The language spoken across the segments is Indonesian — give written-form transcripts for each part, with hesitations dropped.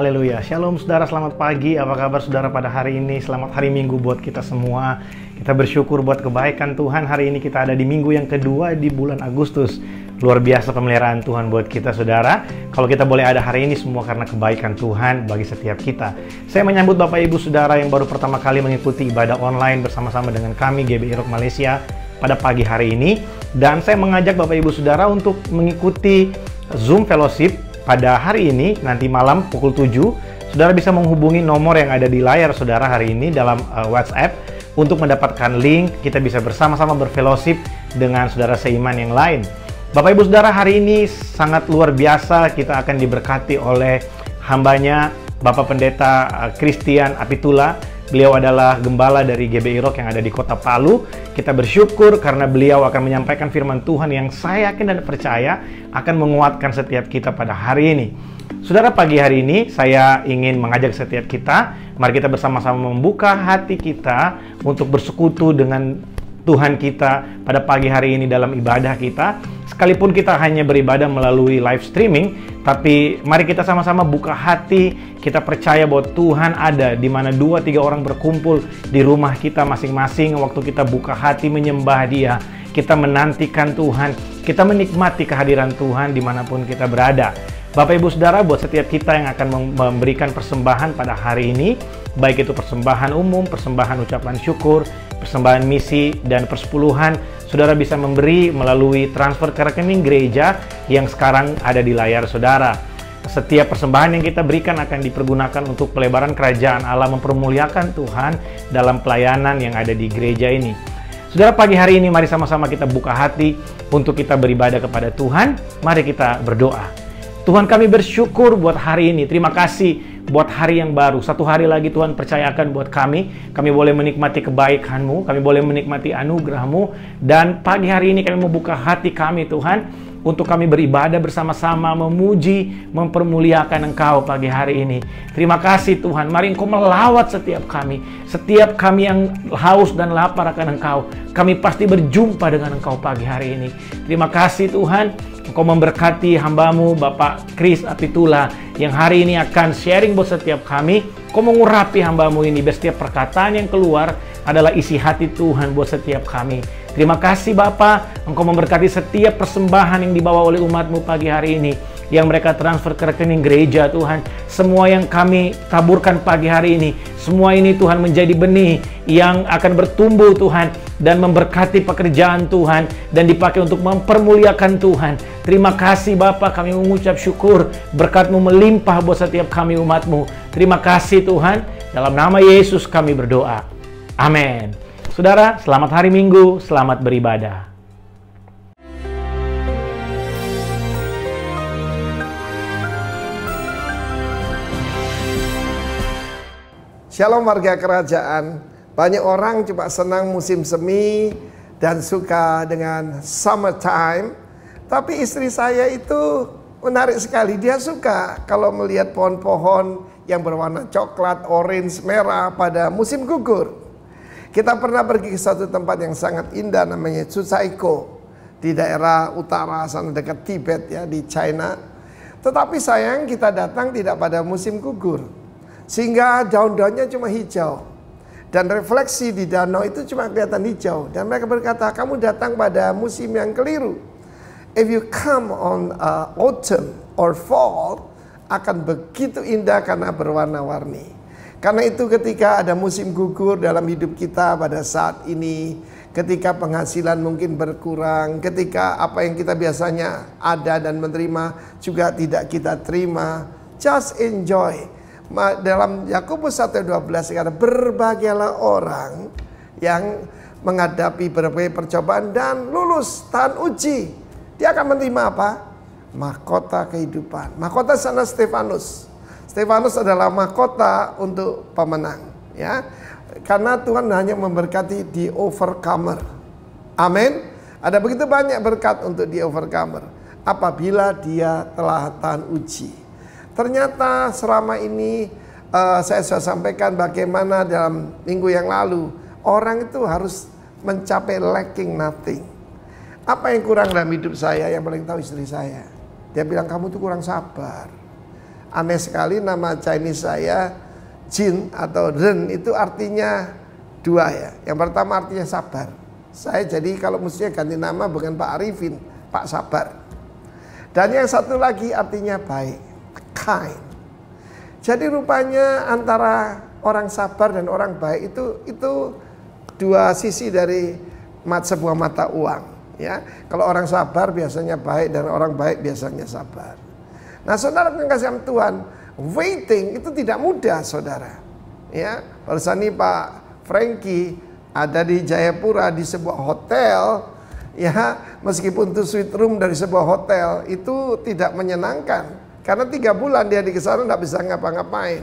Haleluya. Shalom saudara, selamat pagi. Apa kabar saudara pada hari ini? Selamat hari Minggu buat kita semua. Kita bersyukur buat kebaikan Tuhan. Hari ini kita ada di minggu yang kedua di bulan Agustus. Luar biasa pemeliharaan Tuhan buat kita saudara. Kalau kita boleh ada hari ini semua karena kebaikan Tuhan bagi setiap kita. Saya menyambut Bapak Ibu saudara yang baru pertama kali mengikuti ibadah online bersama-sama dengan kami GBI Rock Malaysia pada pagi hari ini. Dan saya mengajak Bapak Ibu saudara untuk mengikuti Zoom Fellowship pada hari ini, nanti malam pukul 7, saudara bisa menghubungi nomor yang ada di layar saudara hari ini dalam WhatsApp untuk mendapatkan link. Kita bisa bersama-sama berfellowship dengan saudara seiman yang lain. Bapak Ibu saudara, hari ini sangat luar biasa. Kita akan diberkati oleh hambanya Bapak Pendeta Christian Apitula. Beliau adalah gembala dari GBI Rock yang ada di Kota Palu. Kita bersyukur karena beliau akan menyampaikan firman Tuhan yang saya yakin dan percaya akan menguatkan setiap kita pada hari ini. Saudara, pagi hari ini saya ingin mengajak setiap kita, mari kita bersama-sama membuka hati kita untuk bersekutu dengan Tuhan kita pada pagi hari ini dalam ibadah kita. Sekalipun kita hanya beribadah melalui live streaming, tapi mari kita sama-sama buka hati. Kita percaya bahwa Tuhan ada di mana 2-3 orang berkumpul di rumah kita masing-masing. Waktu kita buka hati menyembah Dia, kita menantikan Tuhan, kita menikmati kehadiran Tuhan dimanapun kita berada. Bapak Ibu Saudara, buat setiap kita yang akan memberikan persembahan pada hari ini, baik itu persembahan umum, persembahan ucapan syukur, persembahan misi, dan persepuluhan, saudara bisa memberi melalui transfer ke rekening gereja yang sekarang ada di layar saudara. Setiap persembahan yang kita berikan akan dipergunakan untuk pelebaran kerajaan Allah, mempermuliakan Tuhan dalam pelayanan yang ada di gereja ini. Saudara, pagi hari ini mari sama-sama kita buka hati untuk kita beribadah kepada Tuhan. Mari kita berdoa. Tuhan, kami bersyukur buat hari ini. Terima kasih buat hari yang baru. Satu hari lagi Tuhan percayakan buat kami. Kami boleh menikmati kebaikan-Mu, kami boleh menikmati anugerah-Mu. Dan pagi hari ini kami membuka hati kami Tuhan, untuk kami beribadah bersama-sama, memuji, mempermuliakan Engkau pagi hari ini. Terima kasih Tuhan. Mari Engkau melawat setiap kami. Setiap kami yang haus dan lapar akan Engkau, kami pasti berjumpa dengan Engkau pagi hari ini. Terima kasih Tuhan. Engkau memberkati hamba-Mu Bapak Chris Apitula yang hari ini akan sharing buat setiap kami. Engkau mengurapi hamba-Mu ini. Setiap perkataan yang keluar adalah isi hati Tuhan buat setiap kami. Terima kasih Bapa, Engkau memberkati setiap persembahan yang dibawa oleh umat-Mu pagi hari ini, yang mereka transfer ke rekening gereja Tuhan. Semua yang kami taburkan pagi hari ini, semua ini Tuhan menjadi benih yang akan bertumbuh Tuhan, dan memberkati pekerjaan Tuhan, dan dipakai untuk mempermuliakan Tuhan. Terima kasih Bapa, kami mengucap syukur, berkat-Mu melimpah buat setiap kami umat-Mu. Terima kasih Tuhan, dalam nama Yesus kami berdoa. Amin. Saudara, selamat hari Minggu, selamat beribadah. Shalom warga kerajaan. Banyak orang cuma senang musim semi dan suka dengan summertime. Tapi istri saya itu menarik sekali. Dia suka kalau melihat pohon-pohon yang berwarna coklat, orange, merah pada musim gugur. Kita pernah pergi ke satu tempat yang sangat indah namanya Chusaiko di daerah utara sana dekat Tibet ya, di China. Tetapi sayang kita datang tidak pada musim gugur, sehingga daun-daunnya cuma hijau dan refleksi di danau itu cuma kelihatan hijau. Dan mereka berkata, kamu datang pada musim yang keliru. If you come on autumn or fall, akan begitu indah karena berwarna-warni. Karena itu ketika ada musim gugur dalam hidup kita pada saat ini, ketika penghasilan mungkin berkurang, ketika apa yang kita biasanya ada dan menerima juga tidak kita terima, just enjoy. Dalam Yakobus 1:12 kata, berbahagialah orang yang menghadapi berbagai percobaan dan lulus tahan uji. Dia akan menerima apa? Mahkota kehidupan. Mahkota sana Stefanus. Stefanus adalah mahkota untuk pemenang, ya. Karena Tuhan hanya memberkati the overcomer. Amin. Ada begitu banyak berkat untuk the overcomer apabila dia telah tahan uji. Ternyata selama ini saya sudah sampaikan bagaimana dalam minggu yang lalu orang itu harus mencapai lacking nothing. Apa yang kurang dalam hidup saya? Yang paling tahu istri saya. Dia bilang, kamu tuh kurang sabar. Aneh sekali nama Chinese saya Jin atau Ren itu artinya dua ya. Yang pertama artinya sabar. Saya jadi kalau mestinya ganti nama bukan Pak Arifin, Pak Sabar. Dan yang satu lagi artinya baik, kind. Jadi rupanya antara orang sabar dan orang baik itu dua sisi dari sebuah mata uang. Ya, kalau orang sabar biasanya baik dan orang baik biasanya sabar. Nah, saudara yang kasih Tuhan, waiting itu tidak mudah, saudara. Ya, barusan ini Pak Frankie ada di Jayapura di sebuah hotel, ya, meskipun itu suite room dari sebuah hotel itu tidak menyenangkan karena 3 bulan dia di sana nggak bisa ngapa-ngapain.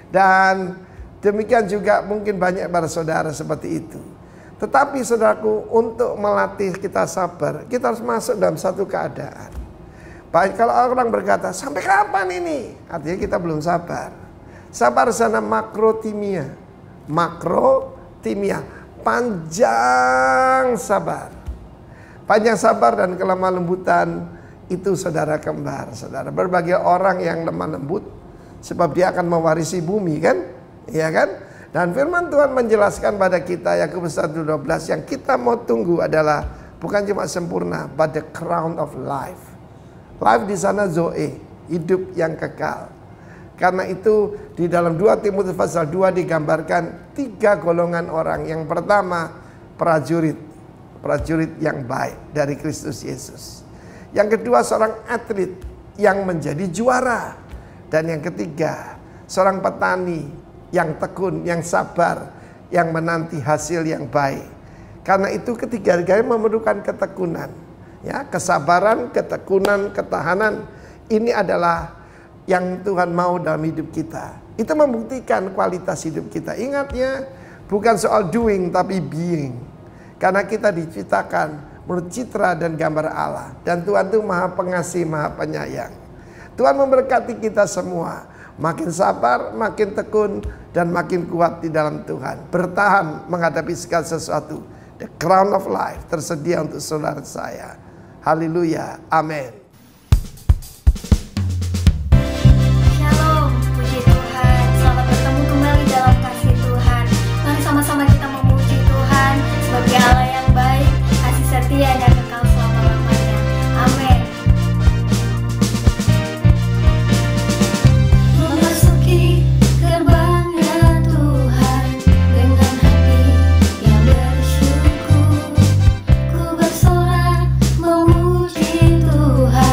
Dan demikian juga mungkin banyak para saudara seperti itu. Tetapi saudaraku, untuk melatih kita sabar, kita harus masuk dalam satu keadaan. Baik, kalau orang berkata, sampai kapan ini? Artinya kita belum sabar. Sabar sana makrotimia. Makrotimia. Panjang sabar. Panjang sabar dan kelemah lembutan itu saudara kembar. Saudara, berbagai orang yang lemah lembut. Sebab dia akan mewarisi bumi kan? Iya kan? Dan firman Tuhan menjelaskan pada kita, Yakobus 1:12, yang kita mau tunggu adalah bukan cuma sempurna, but the crown of life. Life di sana zoe, hidup yang kekal. Karena itu di dalam 2 Timotius pasal 2 digambarkan 3 golongan orang. Yang pertama prajurit, prajurit yang baik dari Kristus Yesus. Yang kedua seorang atlet yang menjadi juara. Dan yang ketiga seorang petani yang tekun, yang sabar, yang menanti hasil yang baik. Karena itu ketiga-tiganya memerlukan ketekunan. Ya, kesabaran, ketekunan, ketahanan, ini adalah yang Tuhan mau dalam hidup kita. Itu membuktikan kualitas hidup kita. Ingat ya, bukan soal doing tapi being. Karena kita diciptakan menurut citra dan gambar Allah. Dan Tuhan itu Maha Pengasih, Maha Penyayang. Tuhan memberkati kita semua. Makin sabar, makin tekun, dan makin kuat di dalam Tuhan. Bertahan menghadapi segala sesuatu. The crown of life tersedia untuk saudara saya. Haleluya, amin. Shalom, puji Tuhan. Selamat bertemu kembali dalam kasih Tuhan. Mari sama-sama kita memuji Tuhan sebagai Allah yang baik, kasih setia dan kekal selama-lamanya. Amin. Memasuki gerbangnya Tuhan dengan hati yang bersyukur, ku bersorak memuji Tuhan.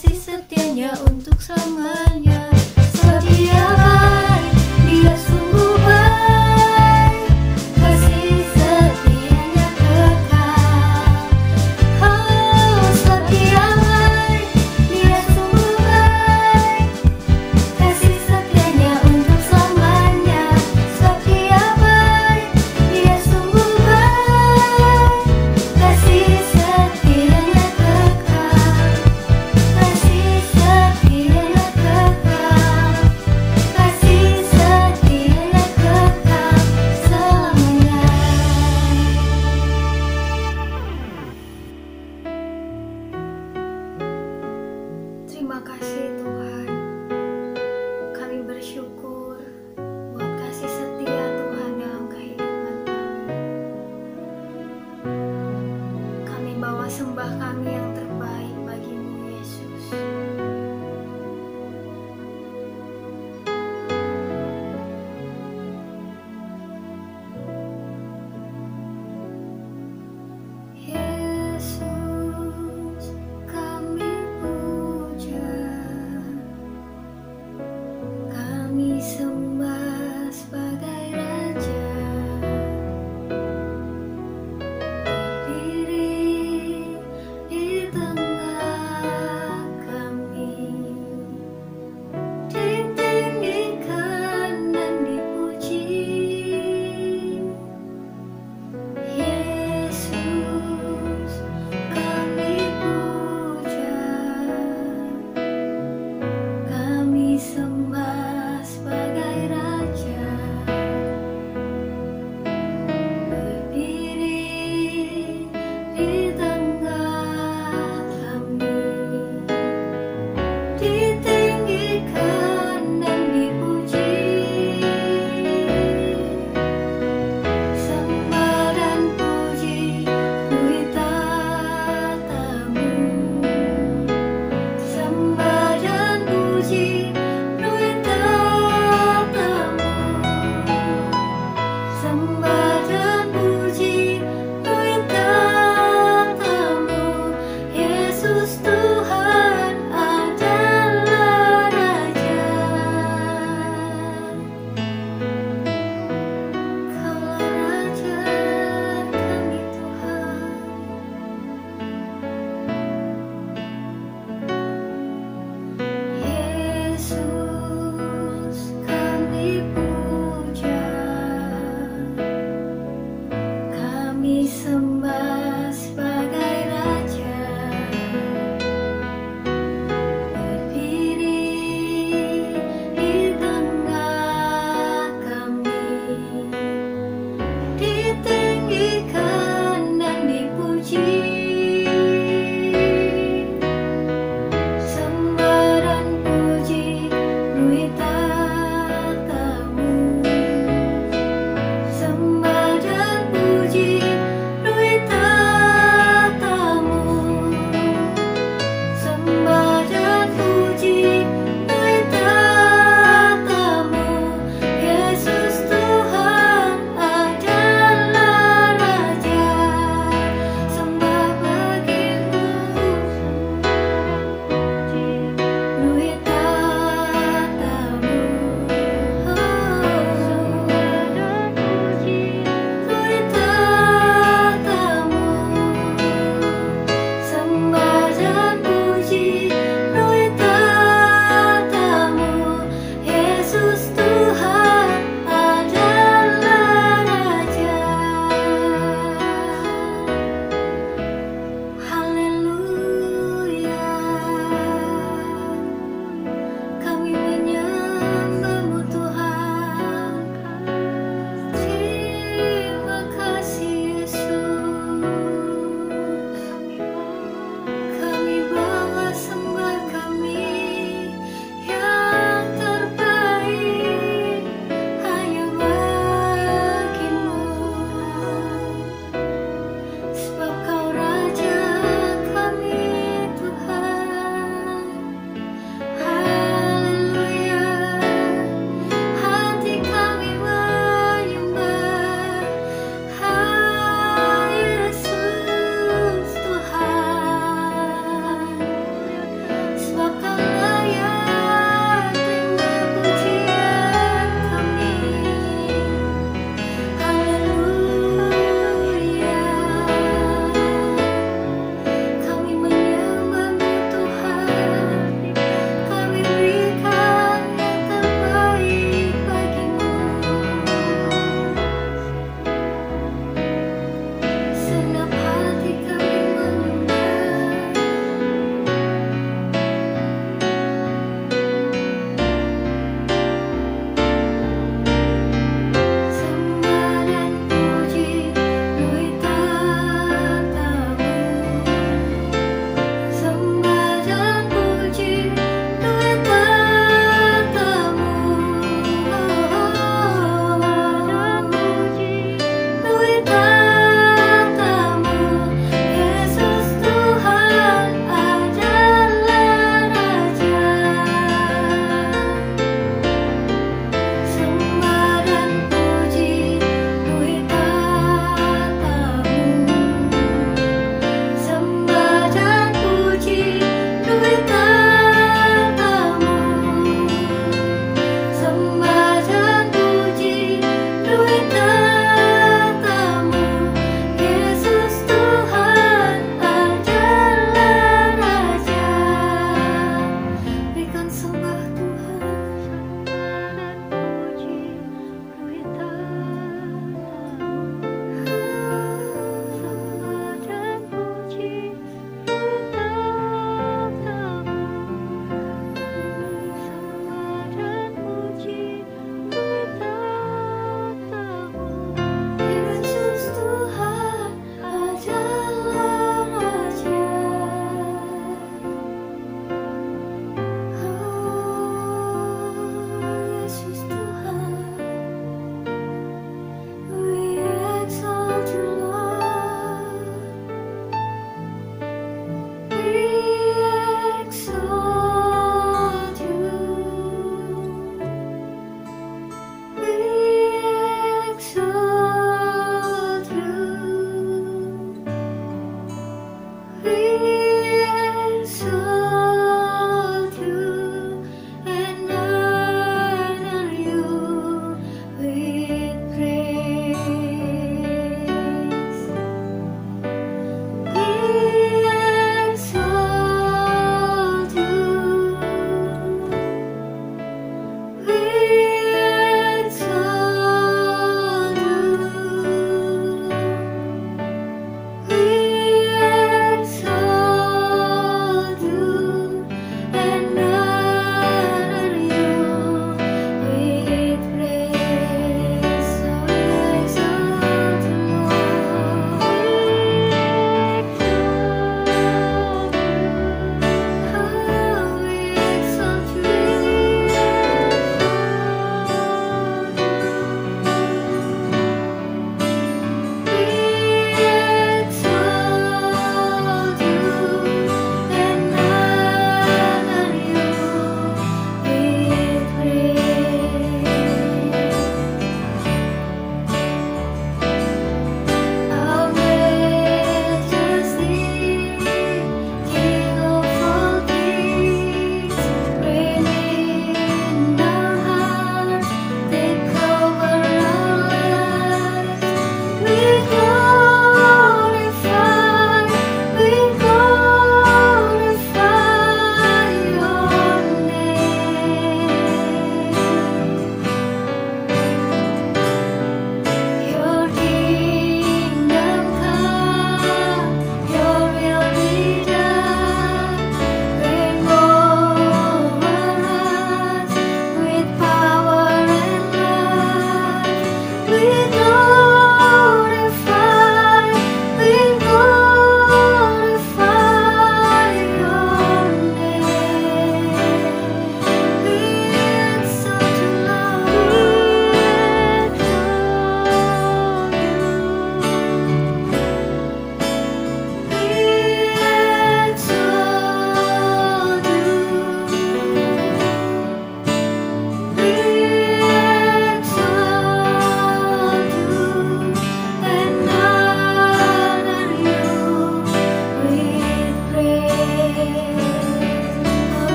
kasih setianya untuk selamanya. Sebab Dia baik, Dia sungguh baik, kasih setianya kekal. Oh, sebab Dia baik, Dia sungguh baik, kasih setianya untuk selamanya. Sebab Dia baik, Dia sungguh baik, kasih setianya kekal. Kasih setianya kekal, kasih setianya kekal selamanya. Terima kasih Tuhan, kami bersyukur buat kasih setia Tuhan dalam kehidupan kami. Kami bawa sembah kami yang terbaik bagimu Yesus. Yesus, kami puja.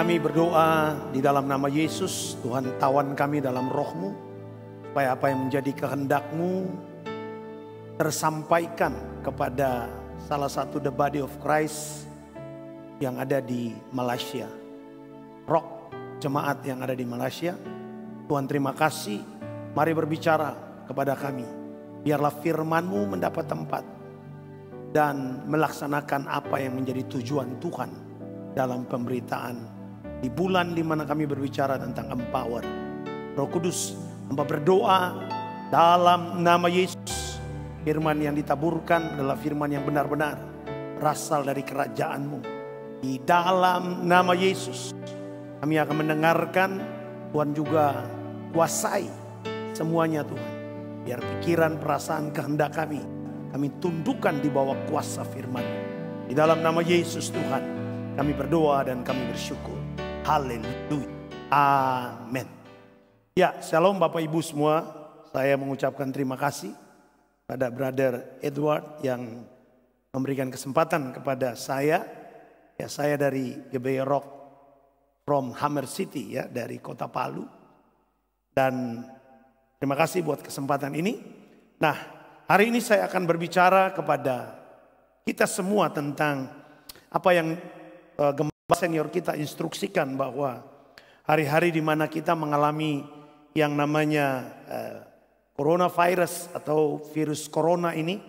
Kami berdoa di dalam nama Yesus, Tuhan tawan kami dalam roh-Mu, supaya apa yang menjadi kehendak-Mu tersampaikan kepada salah satu the body of Christ yang ada di Malaysia. Rock jemaat yang ada di Malaysia. Tuhan terima kasih, mari berbicara kepada kami. Biarlah firman-Mu mendapat tempat dan melaksanakan apa yang menjadi tujuan Tuhan dalam pemberitaan di bulan di mana kami berbicara tentang empower. Roh Kudus, hamba berdoa dalam nama Yesus. Firman yang ditaburkan adalah firman yang benar-benar berasal dari kerajaan-Mu. Di dalam nama Yesus kami akan mendengarkan, Tuhan juga kuasai semuanya Tuhan. Biar pikiran, perasaan, kehendak kami tundukkan di bawah kuasa firman. Di dalam nama Yesus Tuhan kami berdoa dan kami bersyukur. Haleluya. Amin. Ya, shalom Bapak Ibu semua. Saya mengucapkan terima kasih pada Brother Edward yang memberikan kesempatan kepada saya. Ya, saya dari GBI Rock from Hammer City ya, dari Kota Palu. Dan terima kasih buat kesempatan ini. Nah, hari ini saya akan berbicara kepada kita semua tentang apa yang senior kita instruksikan, bahwa hari-hari di mana kita mengalami yang namanya coronavirus atau virus corona ini.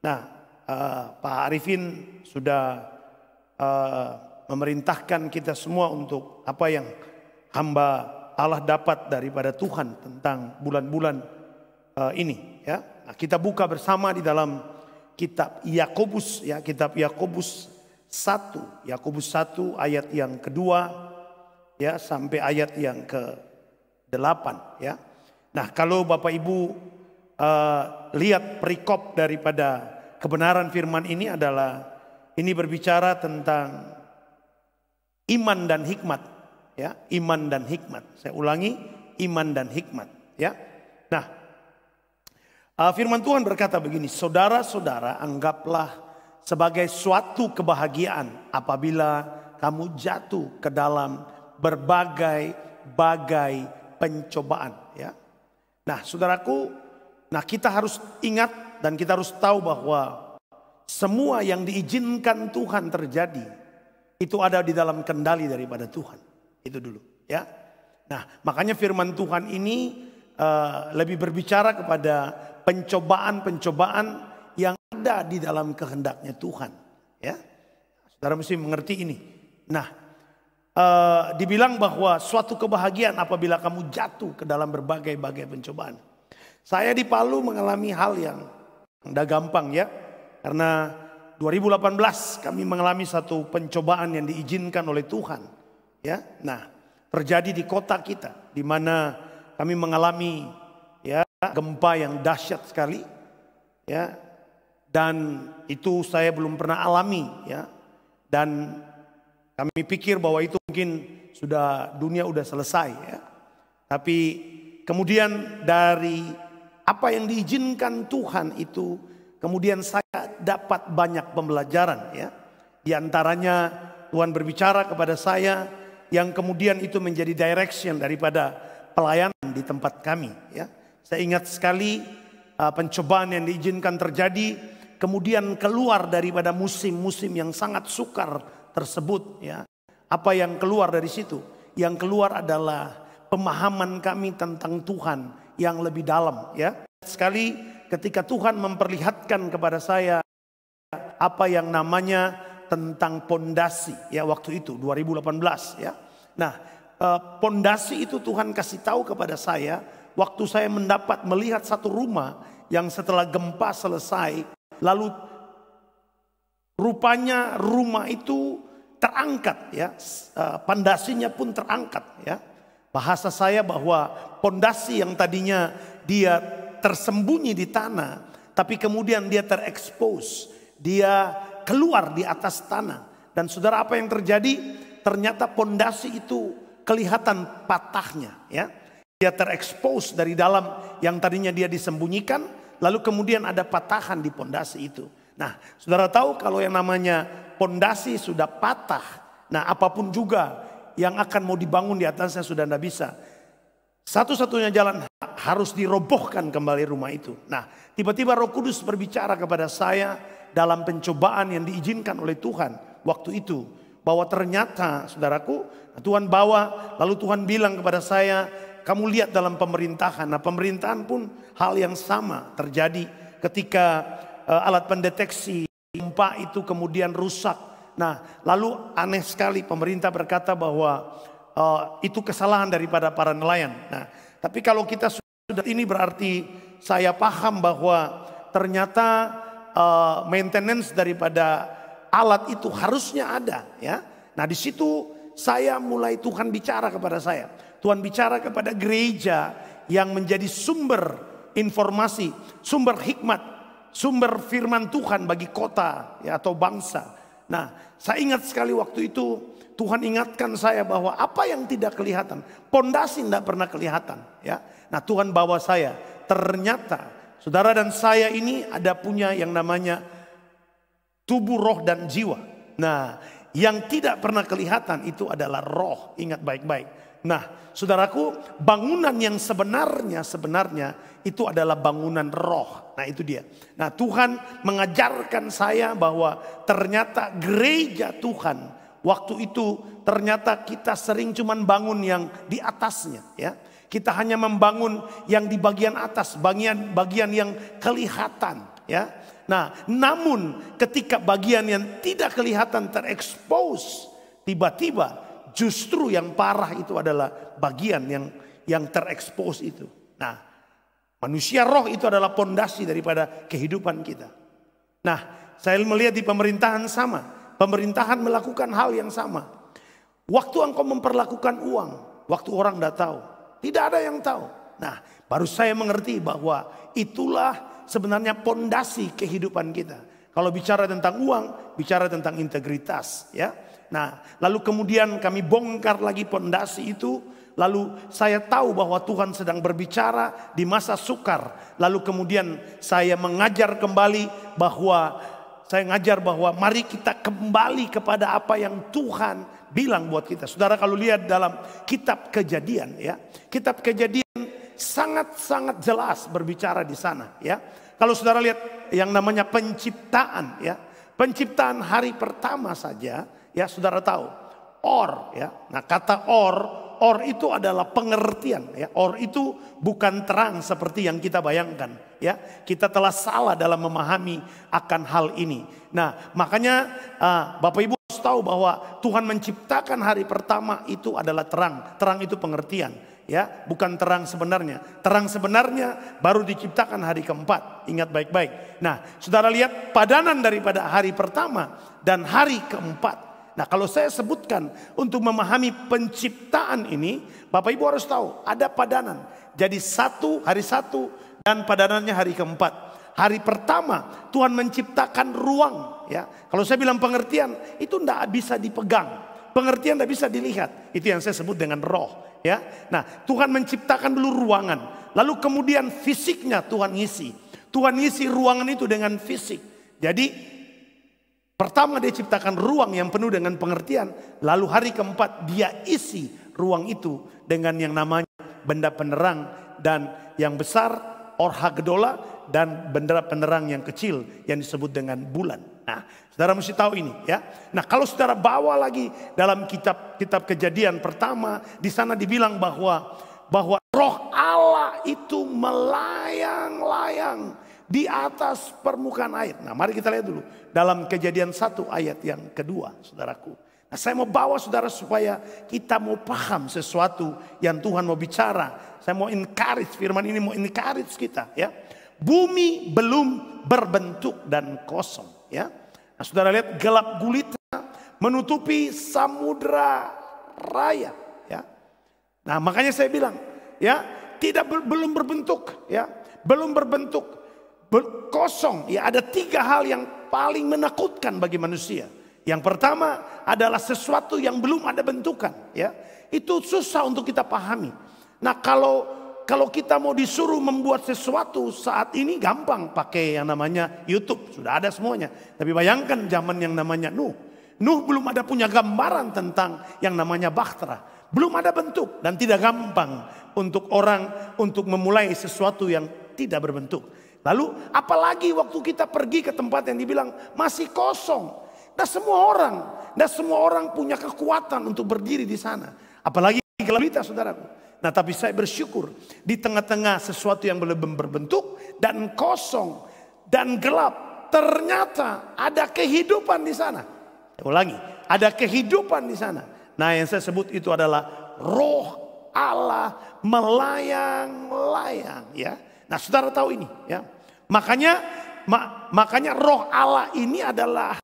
Nah, Pak Arifin sudah memerintahkan kita semua untuk apa yang hamba Allah dapat daripada Tuhan tentang bulan-bulan ini. Ya, nah, kita buka bersama di dalam kitab Yakobus ya, kitab Yakobus 1, Yakobus 1 ayat yang kedua ya sampai ayat yang ke-8 ya. Nah, kalau Bapak Ibu lihat perikop daripada kebenaran firman ini adalah ini berbicara tentang iman dan hikmat ya, iman dan hikmat. Saya ulangi, iman dan hikmat ya. Nah, firman Tuhan berkata begini, saudara-saudara, anggaplah sebagai suatu kebahagiaan apabila kamu jatuh ke dalam berbagai pencobaan ya. Nah, saudaraku, nah kita harus ingat dan kita harus tahu bahwa semua yang diizinkan Tuhan terjadi itu ada di dalam kendali daripada Tuhan. Itu dulu ya. Nah, makanya firman Tuhan ini lebih berbicara kepada pencobaan-pencobaan yang ada di dalam kehendaknya Tuhan ya. Saudara mesti mengerti ini. Nah, dibilang bahwa suatu kebahagiaan apabila kamu jatuh ke dalam berbagai pencobaan. Saya di Palu mengalami hal yang tidak gampang ya. Karena 2018 kami mengalami satu pencobaan yang diizinkan oleh Tuhan ya. Nah, terjadi di kota kita di mana kami mengalami ya gempa yang dahsyat sekali ya. Dan itu saya belum pernah alami ya. Dan kami pikir bahwa itu mungkin sudah dunia udah selesai ya. Tapi kemudian dari apa yang diizinkan Tuhan itu, kemudian saya dapat banyak pembelajaran ya. Di antaranya Tuhan berbicara kepada saya yang kemudian itu menjadi direction daripada pelayanan di tempat kami ya. Saya ingat sekali pencobaan yang diizinkan terjadi, kemudian keluar daripada musim-musim yang sangat sukar tersebut ya. Apa yang keluar dari situ? Yang keluar adalah pemahaman kami tentang Tuhan yang lebih dalam ya. Sekali ketika Tuhan memperlihatkan kepada saya apa yang namanya tentang pondasi ya, waktu itu 2018 ya. Nah, pondasi itu Tuhan kasih tahu kepada saya waktu saya mendapat melihat satu rumah yang setelah gempa selesai, lalu rupanya rumah itu terangkat ya, pondasinya pun terangkat ya. Bahasa saya bahwa pondasi yang tadinya dia tersembunyi di tanah, tapi kemudian dia terekspos, dia keluar di atas tanah. Dan saudara, apa yang terjadi? Ternyata pondasi itu kelihatan patahnya ya. Dia terekspos dari dalam yang tadinya dia disembunyikan, lalu kemudian ada patahan di pondasi itu. Nah, saudara tahu kalau yang namanya pondasi sudah patah, nah apapun juga yang akan mau dibangun di atasnya sudah tidak bisa. Satu-satunya jalan harus dirobohkan kembali rumah itu. Nah, tiba-tiba Roh Kudus berbicara kepada saya dalam pencobaan yang diizinkan oleh Tuhan waktu itu. Bahwa ternyata saudaraku, Tuhan bawa, lalu Tuhan bilang kepada saya, kamu lihat dalam pemerintahan. Nah, pemerintahan pun hal yang sama terjadi ketika alat pendeteksi gempa itu kemudian rusak. Nah, lalu aneh sekali pemerintah berkata bahwa itu kesalahan daripada para nelayan. Nah, tapi kalau kita sudah ini berarti saya paham bahwa ternyata maintenance daripada alat itu harusnya ada, ya. Nah, di situ saya mulai Tuhan bicara kepada saya. Tuhan bicara kepada gereja yang menjadi sumber informasi, sumber hikmat, sumber firman Tuhan bagi kota ya atau bangsa. Nah, saya ingat sekali waktu itu Tuhan ingatkan saya bahwa apa yang tidak kelihatan, pondasi tidak pernah kelihatan, ya. Nah, Tuhan bawa saya. Ternyata saudara dan saya ini ada punya yang namanya tubuh, roh dan jiwa. Nah, yang tidak pernah kelihatan itu adalah roh. Ingat baik-baik. Nah, saudaraku, bangunan yang sebenarnya itu adalah bangunan roh. Nah, itu dia. Nah, Tuhan mengajarkan saya bahwa ternyata gereja Tuhan waktu itu ternyata kita sering cuman bangun yang di atasnya, ya. Kita hanya membangun yang di bagian atas, bagian yang kelihatan, ya. Nah, namun ketika bagian yang tidak kelihatan terekspos, tiba-tiba justru yang parah itu adalah bagian yang terekspos itu. Nah, manusia roh itu adalah pondasi daripada kehidupan kita. Nah, saya melihat di pemerintahan sama. Pemerintahan melakukan hal yang sama. Waktu engkau memperlakukan uang, waktu orang tidak tahu. Tidak ada yang tahu. Nah, baru saya mengerti bahwa itulah sebenarnya pondasi kehidupan kita. Kalau bicara tentang uang, bicara tentang integritas, ya. Nah, lalu kemudian kami bongkar lagi pondasi itu. Lalu saya tahu bahwa Tuhan sedang berbicara di masa sukar. Lalu kemudian saya mengajar kembali bahwa mari kita kembali kepada apa yang Tuhan bilang buat kita. Saudara, kalau lihat dalam kitab Kejadian, ya, kitab Kejadian sangat-sangat jelas berbicara di sana, ya. Kalau saudara lihat yang namanya penciptaan, ya, penciptaan hari pertama saja, ya, saudara tahu or, ya. Nah, kata or itu adalah pengertian, ya. Or itu bukan terang seperti yang kita bayangkan, ya. Kita telah salah dalam memahami akan hal ini. Nah, makanya Bapak Ibu harus tahu bahwa Tuhan menciptakan hari pertama itu adalah terang. Terang itu pengertian, ya, bukan terang sebenarnya. Terang sebenarnya baru diciptakan hari keempat. Ingat baik-baik. Nah, saudara lihat padanan daripada hari pertama dan hari keempat. Nah, kalau saya sebutkan untuk memahami penciptaan ini, Bapak Ibu harus tahu ada padanan. Jadi hari satu dan padanannya hari keempat. Hari pertama Tuhan menciptakan ruang, ya. Kalau saya bilang pengertian itu tidak bisa dipegang, pengertian tidak bisa dilihat. Itu yang saya sebut dengan roh, ya. Nah, Tuhan menciptakan dulu ruangan, lalu kemudian fisiknya Tuhan ngisi. Tuhan ngisi ruangan itu dengan fisik. Jadi pertama dia ciptakan ruang yang penuh dengan pengertian. Lalu hari keempat dia isi ruang itu dengan yang namanya benda penerang. Dan yang besar Or Hagedola, dan benda penerang yang kecil yang disebut dengan bulan. Nah, saudara mesti tahu ini, ya. Nah, kalau saudara bawa lagi dalam kitab Kejadian pertama, di sana dibilang bahwa roh Allah itu melayang-layang di atas permukaan air. Nah, mari kita lihat dulu dalam Kejadian 1 ayat yang kedua, saudaraku. Nah, saya mau bawa saudara supaya kita mau paham sesuatu yang Tuhan mau bicara. Saya mau encourage, firman ini mau encourage kita, ya. Bumi belum berbentuk dan kosong, ya. Nah, saudara lihat gelap gulita menutupi samudra raya, ya. Nah, makanya saya bilang, ya, belum berbentuk, ya. Belum berbentuk, kosong, ya. Ada 3 hal yang paling menakutkan bagi manusia. Yang pertama adalah sesuatu yang belum ada bentukan, ya. Itu susah untuk kita pahami. Nah, kalau kita mau disuruh membuat sesuatu saat ini gampang, pakai yang namanya YouTube, sudah ada semuanya. Tapi bayangkan zaman yang namanya Nuh. Nuh belum ada punya gambaran tentang yang namanya bahtera. Belum ada bentuk dan tidak gampang untuk orang untuk memulai sesuatu yang tidak berbentuk. Lalu apalagi waktu kita pergi ke tempat yang dibilang masih kosong. Dan semua orang punya kekuatan untuk berdiri di sana. Apalagi gelap, saudaraku. Nah, tapi saya bersyukur di tengah-tengah sesuatu yang belum berbentuk dan kosong dan gelap, ternyata ada kehidupan di sana. Saya ulangi, ada kehidupan di sana. Nah, yang saya sebut itu adalah roh Allah melayang-layang, ya. Nah, saudara tahu ini, ya. Makanya roh Allah ini adalah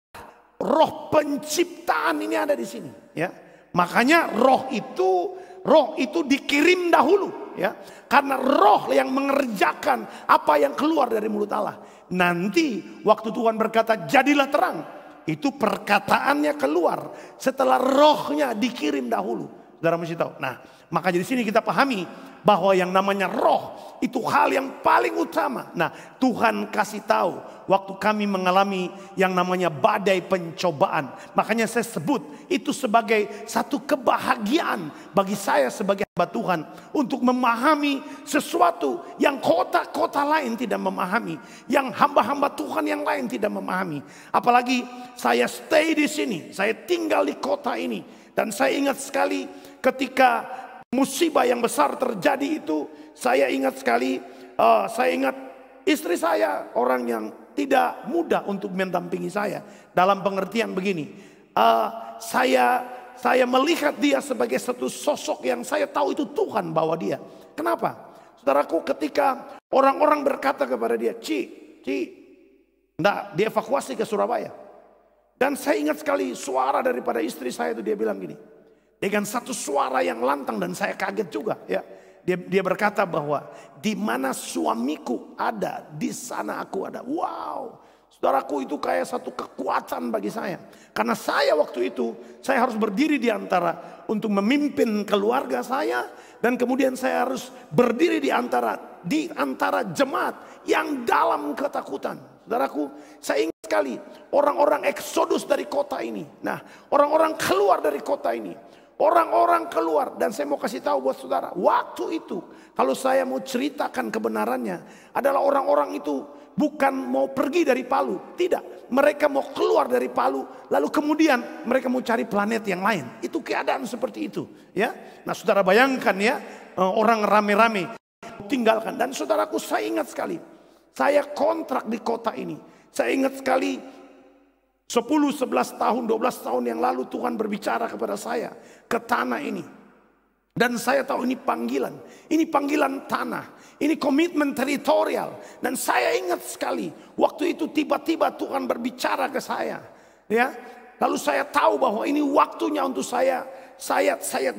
roh penciptaan, ini ada di sini, ya. Makanya roh itu dikirim dahulu, ya. Karena roh yang mengerjakan apa yang keluar dari mulut Allah. Nanti waktu Tuhan berkata jadilah terang, itu perkataannya keluar setelah rohnya dikirim dahulu. Saudara mesti tahu. Nah, makanya di sini kita pahami bahwa yang namanya roh itu hal yang paling utama. Nah, Tuhan kasih tahu waktu kami mengalami yang namanya badai pencobaan. Makanya saya sebut itu sebagai satu kebahagiaan bagi saya sebagai hamba Tuhan untuk memahami sesuatu yang kota-kota lain tidak memahami, yang hamba-hamba Tuhan yang lain tidak memahami. Apalagi saya stay di sini, saya tinggal di kota ini, dan saya ingat sekali ketika musibah yang besar terjadi itu, saya ingat sekali, saya ingat istri saya orang yang tidak mudah untuk mendampingi saya. Dalam pengertian begini, saya melihat dia sebagai satu sosok yang saya tahu itu Tuhan bawa dia. Kenapa? Saudaraku, ketika orang-orang berkata kepada dia, enggak, dievakuasi ke Surabaya. Dan saya ingat sekali suara daripada istri saya itu, dia bilang gini, dengan satu suara yang lantang, dan saya kaget juga, ya. Dia berkata bahwa di mana suamiku ada, di sana aku ada. Wow, saudaraku, itu kayak satu kekuatan bagi saya. Karena saya waktu itu, saya harus berdiri di antara untuk memimpin keluarga saya, dan kemudian saya harus berdiri di antara jemaat yang dalam ketakutan. Saudaraku, saya ingat sekali orang-orang eksodus dari kota ini. Nah, orang-orang keluar dari kota ini. Orang-orang keluar, dan saya mau kasih tahu buat saudara, waktu itu kalau saya mau ceritakan kebenarannya adalah orang-orang itu bukan mau pergi dari Palu, tidak, mereka mau keluar dari Palu, lalu kemudian mereka mau cari planet yang lain. Itu keadaan seperti itu, ya. Nah, saudara bayangkan, ya, orang rame-rame tinggalkan. Dan saudaraku, saya ingat sekali, saya kontrak di kota ini. Saya ingat sekali 10, 11 tahun, 12 tahun yang lalu Tuhan berbicara kepada saya ke tanah ini. Dan saya tahu ini panggilan tanah, ini komitmen teritorial. Dan saya ingat sekali waktu itu tiba-tiba Tuhan berbicara ke saya, ya. Lalu saya tahu bahwa ini waktunya untuk saya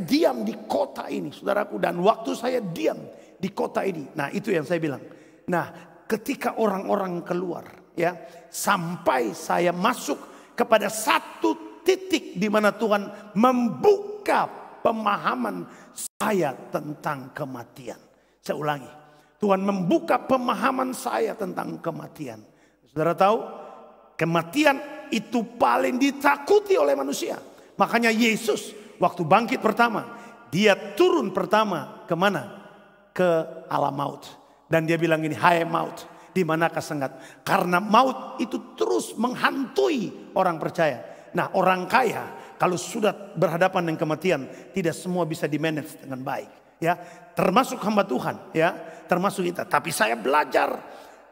diam di kota ini, saudaraku. Dan waktu saya diam di kota ini, nah itu yang saya bilang. Nah, ketika orang-orang keluar, ya, sampai saya masuk kepada satu titik di mana Tuhan membuka pemahaman saya tentang kematian. Saya ulangi, Tuhan membuka pemahaman saya tentang kematian. Saudara tahu, kematian itu paling ditakuti oleh manusia. Makanya Yesus waktu bangkit pertama, dia turun pertama kemana? Ke alam maut. Dan dia bilang ini, hai maut, di manakah sengat? Karena maut itu terus menghantui orang percaya. Nah, orang kaya kalau sudah berhadapan dengan kematian, tidak semua bisa di-manage dengan baik, ya. Termasuk hamba Tuhan, ya, termasuk kita. Tapi saya belajar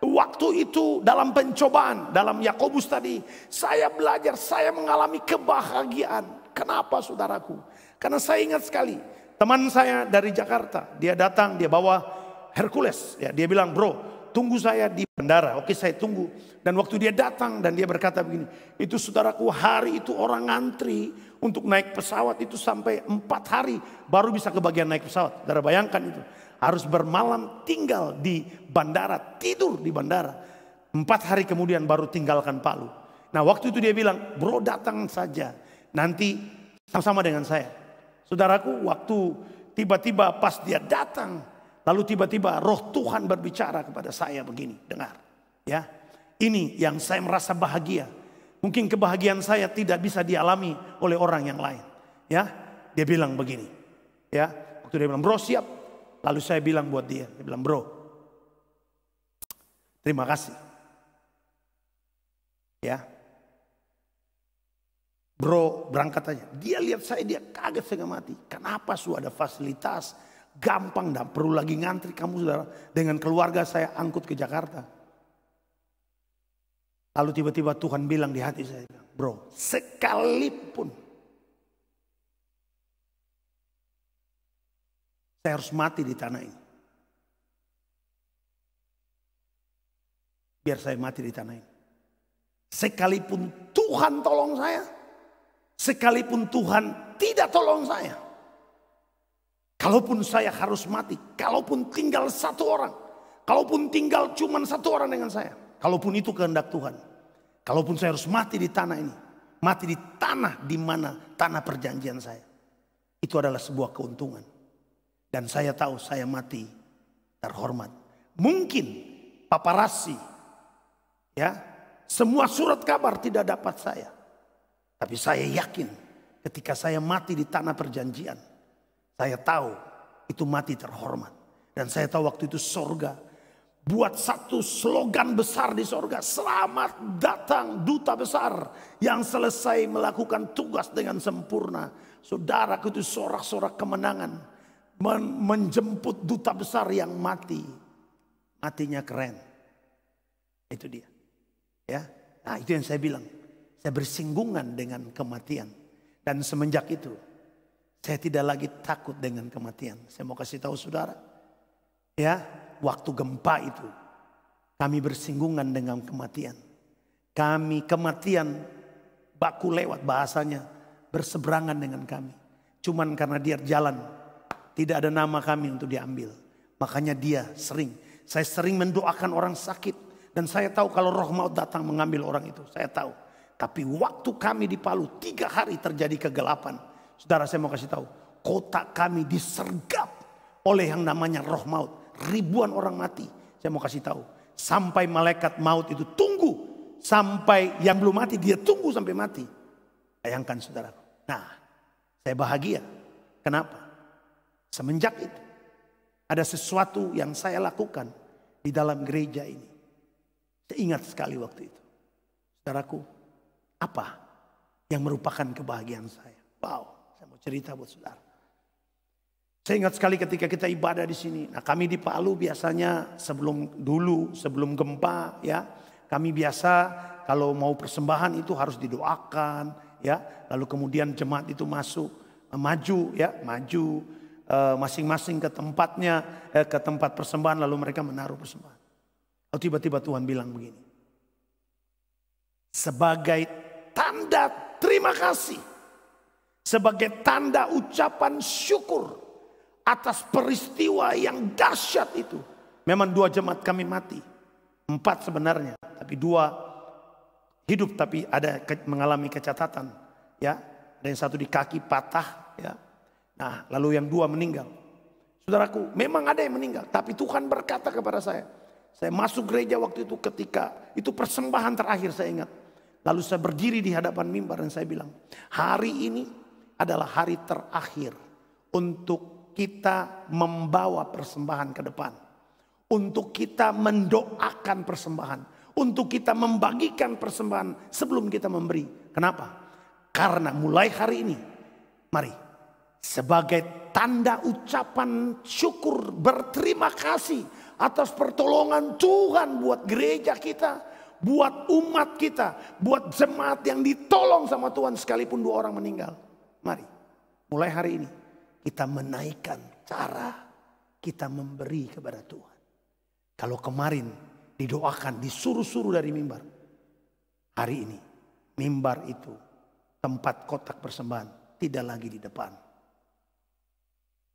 waktu itu dalam pencobaan, dalam Yakobus tadi, saya belajar, saya mengalami kebahagiaan. Kenapa, saudaraku? Karena saya ingat sekali, teman saya dari Jakarta, dia datang, dia bawa Hercules, ya. Dia bilang, bro, tunggu saya di bandara. Oke, saya tunggu. Dan waktu dia datang dan dia berkata begini, itu saudaraku, hari itu orang ngantri untuk naik pesawat itu sampai 4 hari baru bisa kebagian naik pesawat. Saudara bayangkan itu, harus bermalam tinggal di bandara, tidur di bandara. 4 hari kemudian baru tinggalkan Palu. Nah, waktu itu dia bilang, bro, datang saja, nanti sama-sama dengan saya. Saudaraku, waktu tiba-tiba pas dia datang, lalu tiba-tiba roh Tuhan berbicara kepada saya begini, dengar, ya. Ini yang saya merasa bahagia. Mungkin kebahagiaan saya tidak bisa dialami oleh orang yang lain. Ya, dia bilang begini. Ya, waktu dia bilang, bro siap. Lalu saya bilang buat dia bilang, bro, terima kasih. Ya, bro berangkat aja. Dia lihat saya, dia kaget setengah mati. Kenapa sudah ada fasilitas, gampang, tidak perlu lagi ngantri kamu saudara. Dengan keluarga saya angkut ke Jakarta. Lalu tiba-tiba Tuhan bilang di hati saya, bro, sekalipun saya harus mati di tanah ini, biar saya mati di tanah ini. Sekalipun Tuhan tolong saya, sekalipun Tuhan tidak tolong saya, kalaupun saya harus mati, kalaupun tinggal satu orang, kalaupun tinggal cuman satu orang dengan saya, kalaupun itu kehendak Tuhan, kalaupun saya harus mati di tanah ini, mati di tanah di mana tanah perjanjian saya, itu adalah sebuah keuntungan. Dan saya tahu saya mati terhormat. Mungkin paparasi, ya, semua surat kabar tidak dapat saya. Tapi saya yakin ketika saya mati di tanah perjanjian, saya tahu itu mati terhormat. Dan saya tahu waktu itu sorga buat satu slogan besar di sorga. Selamat datang duta besar yang selesai melakukan tugas dengan sempurna. Saudara, itu sorak-sorak kemenangan. Menjemput duta besar yang mati. Matinya keren. Itu dia. Ya, nah itu yang saya bilang. Saya bersinggungan dengan kematian. Dan semenjak itu saya tidak lagi takut dengan kematian. Saya mau kasih tahu saudara. Ya, waktu gempa itu kami bersinggungan dengan kematian. Kematian baku lewat bahasanya berseberangan dengan kami. Cuman karena dia jalan, tidak ada nama kami untuk diambil. Makanya saya sering mendoakan orang sakit. Dan saya tahu kalau roh maut datang mengambil orang itu. Saya tahu. Tapi waktu kami di Palu 3 hari terjadi kegelapan. Saudara, saya mau kasih tahu. Kota kami disergap oleh yang namanya roh maut. Ribuan orang mati. Saya mau kasih tahu. Sampai malaikat maut itu tunggu. Sampai yang belum mati dia tunggu sampai mati. Bayangkan saudara. Nah, saya bahagia. Kenapa? Semenjak itu ada sesuatu yang saya lakukan di dalam gereja ini. Saya ingat sekali waktu itu. Saudaraku, apa yang merupakan kebahagiaan saya? Wow, saya mau cerita buat saudara. Saya ingat sekali ketika kita ibadah di sini. Nah, kami di Palu biasanya sebelum gempa, ya, kami biasa kalau mau persembahan itu harus didoakan, ya. Lalu kemudian jemaat itu maju, masing-masing ke tempatnya, ke tempat persembahan, lalu mereka menaruh persembahan. Lalu tiba-tiba Tuhan bilang begini. Sebagai tanda terima kasih, sebagai tanda ucapan syukur atas peristiwa yang dahsyat itu. Memang 2 jemaat kami mati, 4 sebenarnya, tapi 2 hidup tapi ada mengalami kecacatan, ya. Ada yang 1 di kaki patah, ya. Nah, lalu yang 2 meninggal. Saudaraku, memang ada yang meninggal. Tapi Tuhan berkata kepada saya. Saya masuk gereja waktu itu ketika itu persembahan terakhir saya ingat. Lalu saya berdiri di hadapan mimbar dan saya bilang. Hari ini adalah hari terakhir untuk kita membawa persembahan ke depan. Untuk kita mendoakan persembahan. Untuk kita membagikan persembahan sebelum kita memberi. Kenapa? Karena mulai hari ini, mari. Sebagai tanda ucapan syukur berterima kasih atas pertolongan Tuhan buat gereja kita, buat umat kita, buat jemaat yang ditolong sama Tuhan sekalipun 2 orang meninggal. Mari, mulai hari ini kita menaikkan cara kita memberi kepada Tuhan. Kalau kemarin didoakan, disuruh-suruh dari mimbar, hari ini mimbar itu tempat kotak persembahan tidak lagi di depan.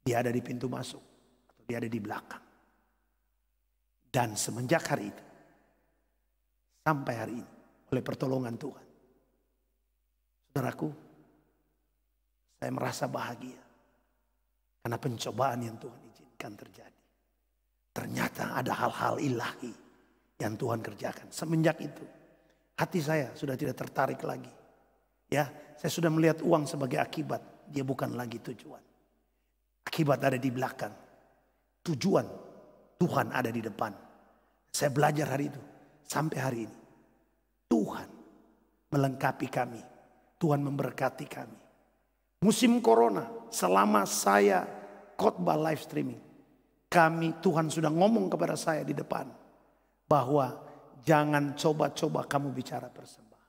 Dia ada di pintu masuk. Atau dia ada di belakang. Dan semenjak hari itu. Sampai hari ini. Oleh pertolongan Tuhan. Saudaraku. Saya merasa bahagia. Karena pencobaan yang Tuhan izinkan terjadi. Ternyata ada hal-hal ilahi. Yang Tuhan kerjakan. Semenjak itu. hati saya sudah tidak tertarik lagi. Ya, saya sudah melihat uang sebagai akibat, dia bukan lagi tujuan. Akibat ada di belakang, tujuan Tuhan ada di depan. Saya belajar hari itu sampai hari ini. Tuhan melengkapi kami, Tuhan memberkati kami. Musim corona, selama saya khotbah live streaming, Tuhan sudah ngomong kepada saya di depan bahwa jangan coba-coba kamu bicara persembahan.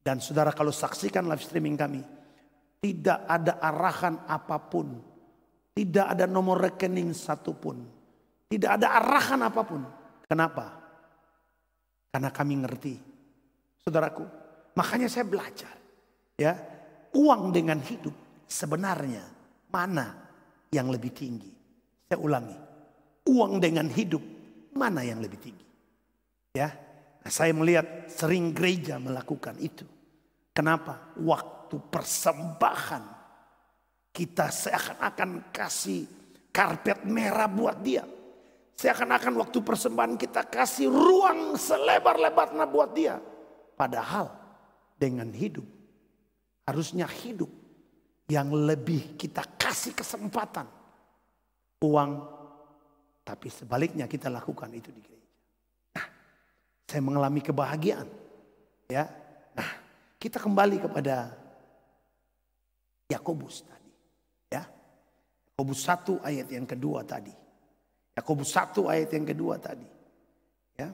Dan saudara kalau saksikan live streaming kami, tidak ada arahan apapun, tidak ada nomor rekening satupun, tidak ada arahan apapun. Kenapa? Karena kami ngerti, saudaraku. Makanya saya belajar, ya, uang dengan hidup sebenarnya mana yang lebih tinggi? Saya ulangi, uang dengan hidup mana yang lebih tinggi? Ya, nah, saya melihat sering gereja melakukan itu. Kenapa? Waktu persembahan kita seakan-akan kasih karpet merah buat dia. Seakan-akan waktu persembahan kita kasih ruang selebar-lebarnya buat dia. Padahal dengan hidup, harusnya hidup yang lebih kita kasih kesempatan. Uang, tapi sebaliknya kita lakukan itu di gereja. Nah, saya mengalami kebahagiaan. Ya, nah, kita kembali kepada Yakobus tadi. Ya, Yakobus 1 ayat yang kedua tadi. Yakobus 1 ayat yang kedua tadi. Ya,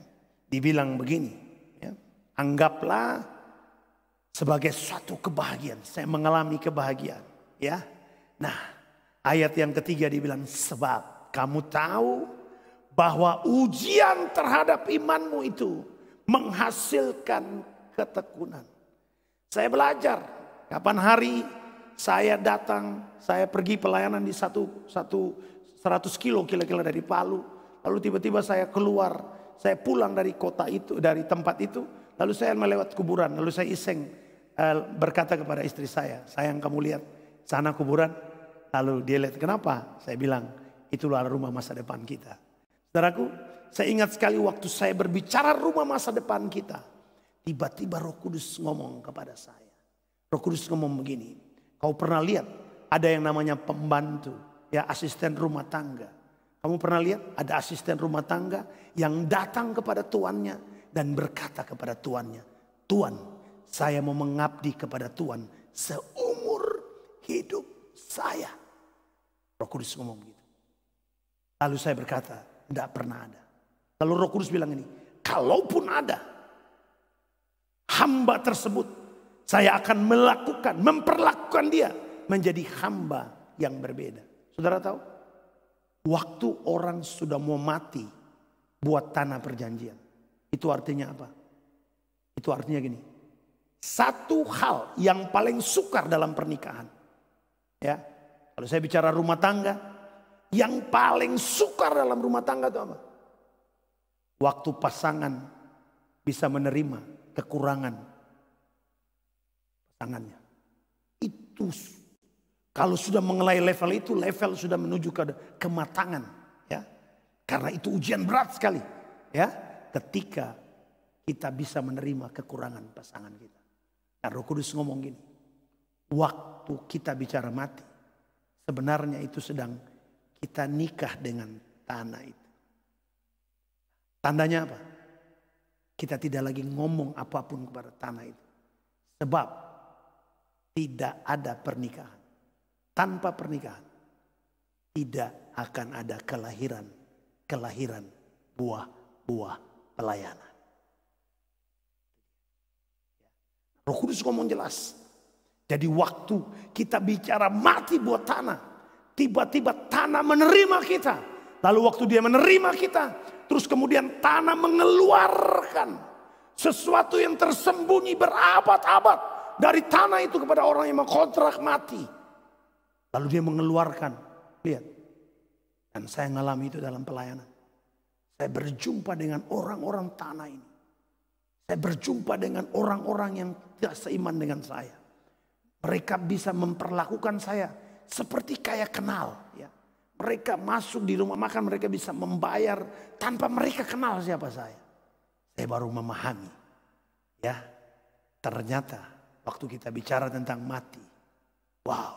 dibilang begini. Ya, anggaplah sebagai suatu kebahagiaan. Saya mengalami kebahagiaan. Ya, nah, ayat yang ketiga dibilang sebab kamu tahu bahwa ujian terhadap imanmu itu menghasilkan ketekunan. Saya belajar kapan hari saya datang, saya pergi pelayanan di 100 kilo kira-kira dari Palu. Lalu tiba-tiba saya keluar, saya pulang dari kota itu, dari tempat itu. Lalu saya melewat kuburan, lalu saya iseng berkata kepada istri saya, sayang kamu lihat sana kuburan. Lalu dia lihat, kenapa? Saya bilang, itulah rumah masa depan kita. Saudaraku, saya ingat sekali waktu saya berbicara rumah masa depan kita. Tiba-tiba Roh Kudus ngomong kepada saya. Roh Kudus ngomong begini, kau pernah lihat ada yang namanya pembantu, ya, asisten rumah tangga. Kamu pernah lihat ada asisten rumah tangga yang datang kepada tuannya dan berkata kepada tuannya, Tuan, saya mau mengabdi kepada Tuhan seumur hidup saya. Roh Kudus ngomong begitu. Lalu saya berkata, tidak pernah ada. Lalu Roh Kudus bilang ini, kalaupun ada, hamba tersebut saya akan memperlakukan dia menjadi hamba yang berbeda. Saudara tahu, waktu orang sudah mau mati buat tanah perjanjian, itu artinya apa? Itu artinya gini, satu hal yang paling sukar dalam pernikahan, ya, kalau saya bicara rumah tangga, yang paling sukar dalam rumah tangga itu apa? Waktu pasangan bisa menerima kekurangan pasangannya. Itu kalau sudah mengelai level itu, level sudah menuju ke kematangan, ya. Karena itu ujian berat sekali, ya. Ketika kita bisa menerima kekurangan pasangan kita. Nah, Roh Kudus ngomong gini, waktu kita bicara mati, sebenarnya itu sedang kita nikah dengan tanah itu. Tandanya apa? Kita tidak lagi ngomong apapun kepada tanah itu. Sebab tidak ada pernikahan. Tanpa pernikahan tidak akan ada kelahiran buah-buah pelayanan. Roh Kudus ngomong jelas. Jadi waktu kita bicara mati buat tanah, tiba-tiba tanah menerima kita. Lalu waktu dia menerima kita, terus kemudian tanah mengeluarkan sesuatu yang tersembunyi berabad-abad dari tanah itu kepada orang yang mengkontrak mati. Lalu dia mengeluarkan, lihat. Dan saya mengalami itu dalam pelayanan. Saya berjumpa dengan orang-orang tanah ini. Saya berjumpa dengan orang-orang yang tidak seiman dengan saya. Mereka bisa memperlakukan saya seperti kayak kenal. Ya. Mereka masuk di rumah makan, mereka bisa membayar tanpa mereka kenal siapa saya. Saya baru memahami. Ya, ternyata waktu kita bicara tentang mati, wow,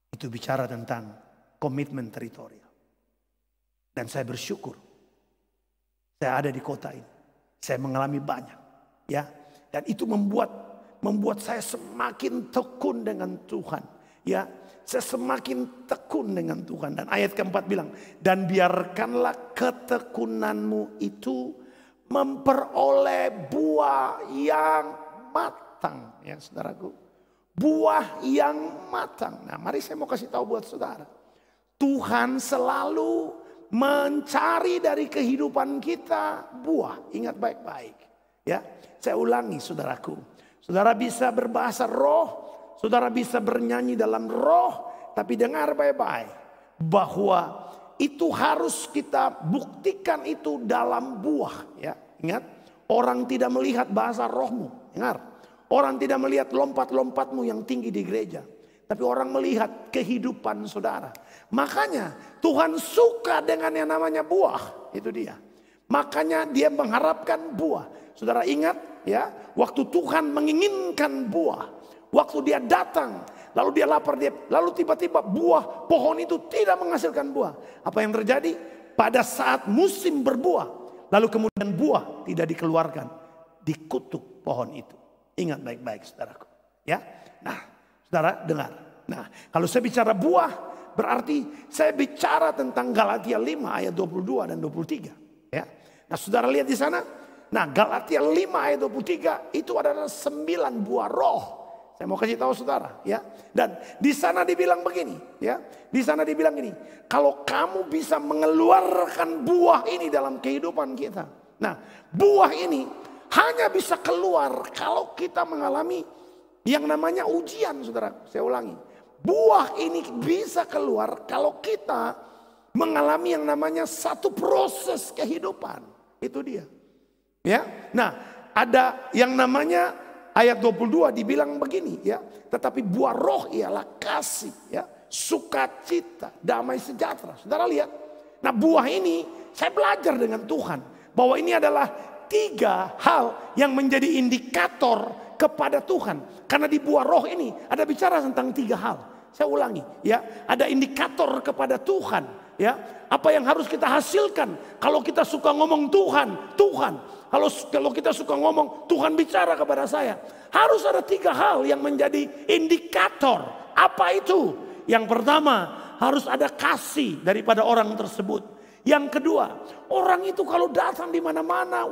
itu bicara tentang komitmen teritorial. Dan saya bersyukur, saya ada di kota ini, saya mengalami banyak, ya, dan itu membuat saya semakin tekun dengan Tuhan, ya, saya semakin tekun dengan Tuhan. Dan ayat keempat bilang, dan biarkanlah ketekunanmu itu memperoleh buah yang matang, ya saudaraku. Buah yang matang. Nah, mari saya mau kasih tahu buat saudara. Tuhan selalu mencari dari kehidupan kita buah. Ingat baik-baik. Ya, saya ulangi saudaraku. Saudara bisa berbahasa roh, saudara bisa bernyanyi dalam roh, tapi dengar baik-baik bahwa itu harus kita buktikan itu dalam buah. Ya, ingat, orang tidak melihat bahasa rohmu. Dengar, orang tidak melihat lompat-lompatmu yang tinggi di gereja, tapi orang melihat kehidupan saudara. Makanya Tuhan suka dengan yang namanya buah. Itu dia. Makanya dia mengharapkan buah. Saudara ingat ya, waktu Tuhan menginginkan buah, waktu dia datang, lalu dia lapar, lalu tiba-tiba buah pohon itu tidak menghasilkan buah. Apa yang terjadi? Pada saat musim berbuah, lalu kemudian buah tidak dikeluarkan, dikutuk pohon itu. Ingat baik-baik saudaraku. Ya, nah saudara dengar. Nah, kalau saya bicara buah, berarti saya bicara tentang Galatia 5 ayat 22 dan 23. Ya, nah saudara lihat di sana. Nah, Galatia 5 ayat 23 itu adalah 9 buah roh. Saya mau kasih tahu saudara, ya. Dan di sana dibilang begini, ya. Di sana dibilang ini, kalau kamu bisa mengeluarkan buah ini dalam kehidupan kita. Nah, buah ini hanya bisa keluar kalau kita mengalami yang namanya ujian, saudara. Saya ulangi, buah ini bisa keluar kalau kita mengalami yang namanya satu proses kehidupan. Itu dia. Ya, nah ada yang namanya ayat 22 dibilang begini, ya. Tetapi buah roh ialah kasih, ya, sukacita, damai sejahtera. Saudara lihat. Nah, buah ini saya belajar dengan Tuhan bahwa ini adalah 3 hal yang menjadi indikator kepada Tuhan. Karena di buah roh ini ada bicara tentang 3 hal. Saya ulangi, ya. Ada indikator kepada Tuhan, ya. Apa yang harus kita hasilkan kalau kita suka ngomong Tuhan, Tuhan. Kalau kita suka ngomong Tuhan bicara kepada saya, harus ada 3 hal yang menjadi indikator. Apa itu? Yang pertama, harus ada kasih daripada orang tersebut. Yang kedua, orang itu kalau datang di mana-mana,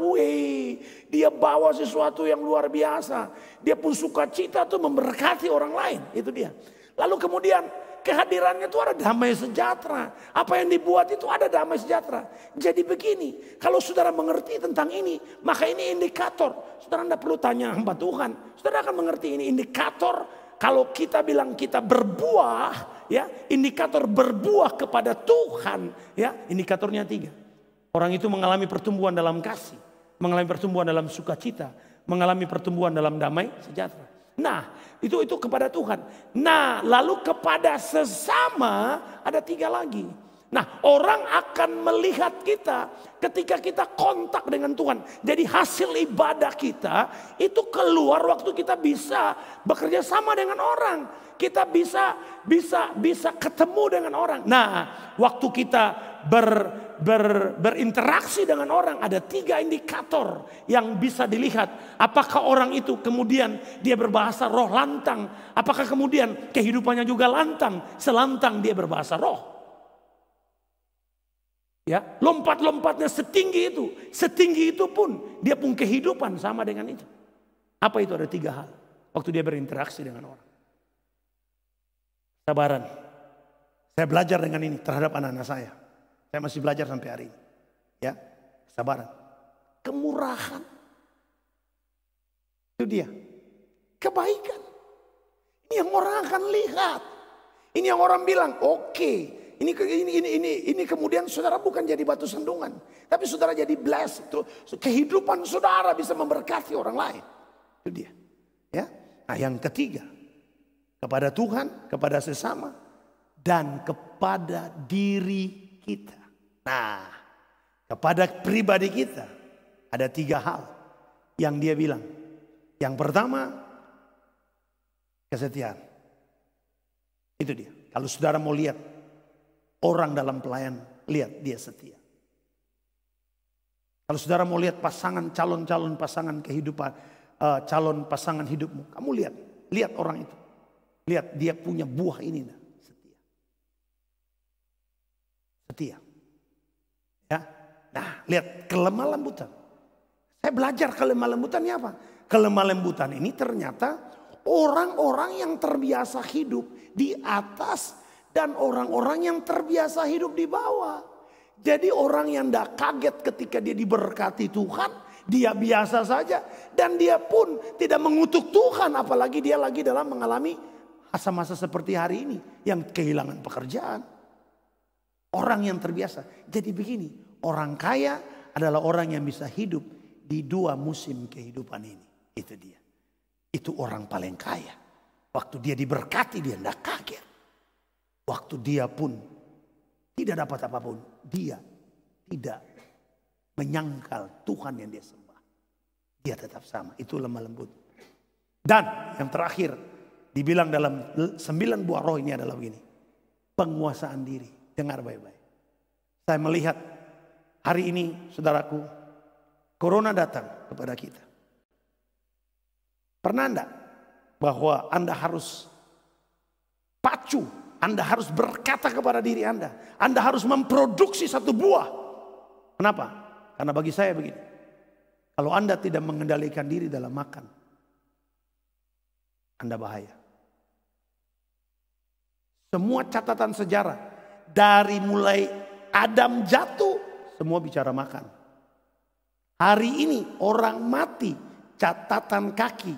dia bawa sesuatu yang luar biasa. Dia pun sukacita tuh memberkati orang lain, itu dia. Lalu kemudian kehadirannya itu ada damai sejahtera. Apa yang dibuat itu ada damai sejahtera. Jadi begini, kalau saudara mengerti tentang ini, maka ini indikator. Saudara tidak perlu tanya hamba Tuhan. Saudara akan mengerti ini indikator. Kalau kita bilang kita berbuah, ya, indikator berbuah kepada Tuhan, ya, indikatornya 3. Orang itu mengalami pertumbuhan dalam kasih, mengalami pertumbuhan dalam sukacita, mengalami pertumbuhan dalam damai sejahtera. Nah, itu kepada Tuhan. Nah, lalu kepada sesama ada 3 lagi. Nah, orang akan melihat kita ketika kita kontak dengan Tuhan. Jadi hasil ibadah kita itu keluar waktu kita bisa bekerja sama dengan orang. Kita bisa ketemu dengan orang. Nah, waktu kita berinteraksi dengan orang, ada 3 indikator yang bisa dilihat. Apakah orang itu kemudian dia berbahasa roh lantang? Apakah kemudian kehidupannya juga lantang? Selantang dia berbahasa roh. Ya, lompat-lompatnya setinggi itu pun dia pun kehidupan sama dengan itu. Apa itu? Ada 3 hal waktu dia berinteraksi dengan orang. Sabaran. Saya belajar dengan ini terhadap anak-anak saya. Saya masih belajar sampai hari ini. Ya, kesabaran. Kemurahan. Itu dia. Kebaikan. Ini yang orang akan lihat. Ini yang orang bilang, oke. Ini kemudian saudara bukan jadi batu sandungan. Tapi saudara jadi blessed. Kehidupan saudara bisa memberkati orang lain. Itu dia. Ya. Nah, yang ketiga. Kepada Tuhan, kepada sesama. Dan kepada diri kita. Nah, kepada pribadi kita ada 3 hal yang dia bilang. Yang pertama, kesetiaan. Itu dia. Kalau saudara mau lihat orang dalam pelayan, lihat dia setia. Kalau saudara mau lihat pasangan, calon-calon pasangan kehidupan, calon pasangan hidupmu, kamu lihat orang itu. Lihat dia punya buah ini, nah, setia. Setia. Ya. Nah, lihat kelemah lembutan. Saya belajar kelemah lembutannya apa? Kelemah lembutan ini ternyata orang-orang yang terbiasa hidup di atas dan orang-orang yang terbiasa hidup di bawah. Jadi orang yang tidak kaget ketika dia diberkati Tuhan, dia biasa saja. Dan dia pun tidak mengutuk Tuhan, apalagi dia lagi dalam mengalami masa-masa seperti hari ini. Yang kehilangan pekerjaan. Orang yang terbiasa. Jadi begini, orang kaya adalah orang yang bisa hidup di dua musim kehidupan ini. Itu dia. Itu orang paling kaya. Waktu dia diberkati dia tidak kaget. Waktu dia pun tidak dapat apapun. Dia tidak menyangkal Tuhan yang dia sembah. Dia tetap sama. Itu lemah lembut. Dan yang terakhir. Dibilang dalam 9 buah roh ini adalah begini. Penguasaan diri. Dengar baik-baik. Saya melihat hari ini saudaraku. Corona datang kepada kita. Pernah enggak bahwa Anda harus pacu, Anda harus berkata kepada diri Anda harus memproduksi satu buah. Kenapa? Karena bagi saya begini. Kalau Anda tidak mengendalikan diri dalam makan, Anda bahaya. Semua catatan sejarah dari mulai Adam jatuh, semua bicara makan. Hari ini orang mati, catatan kaki,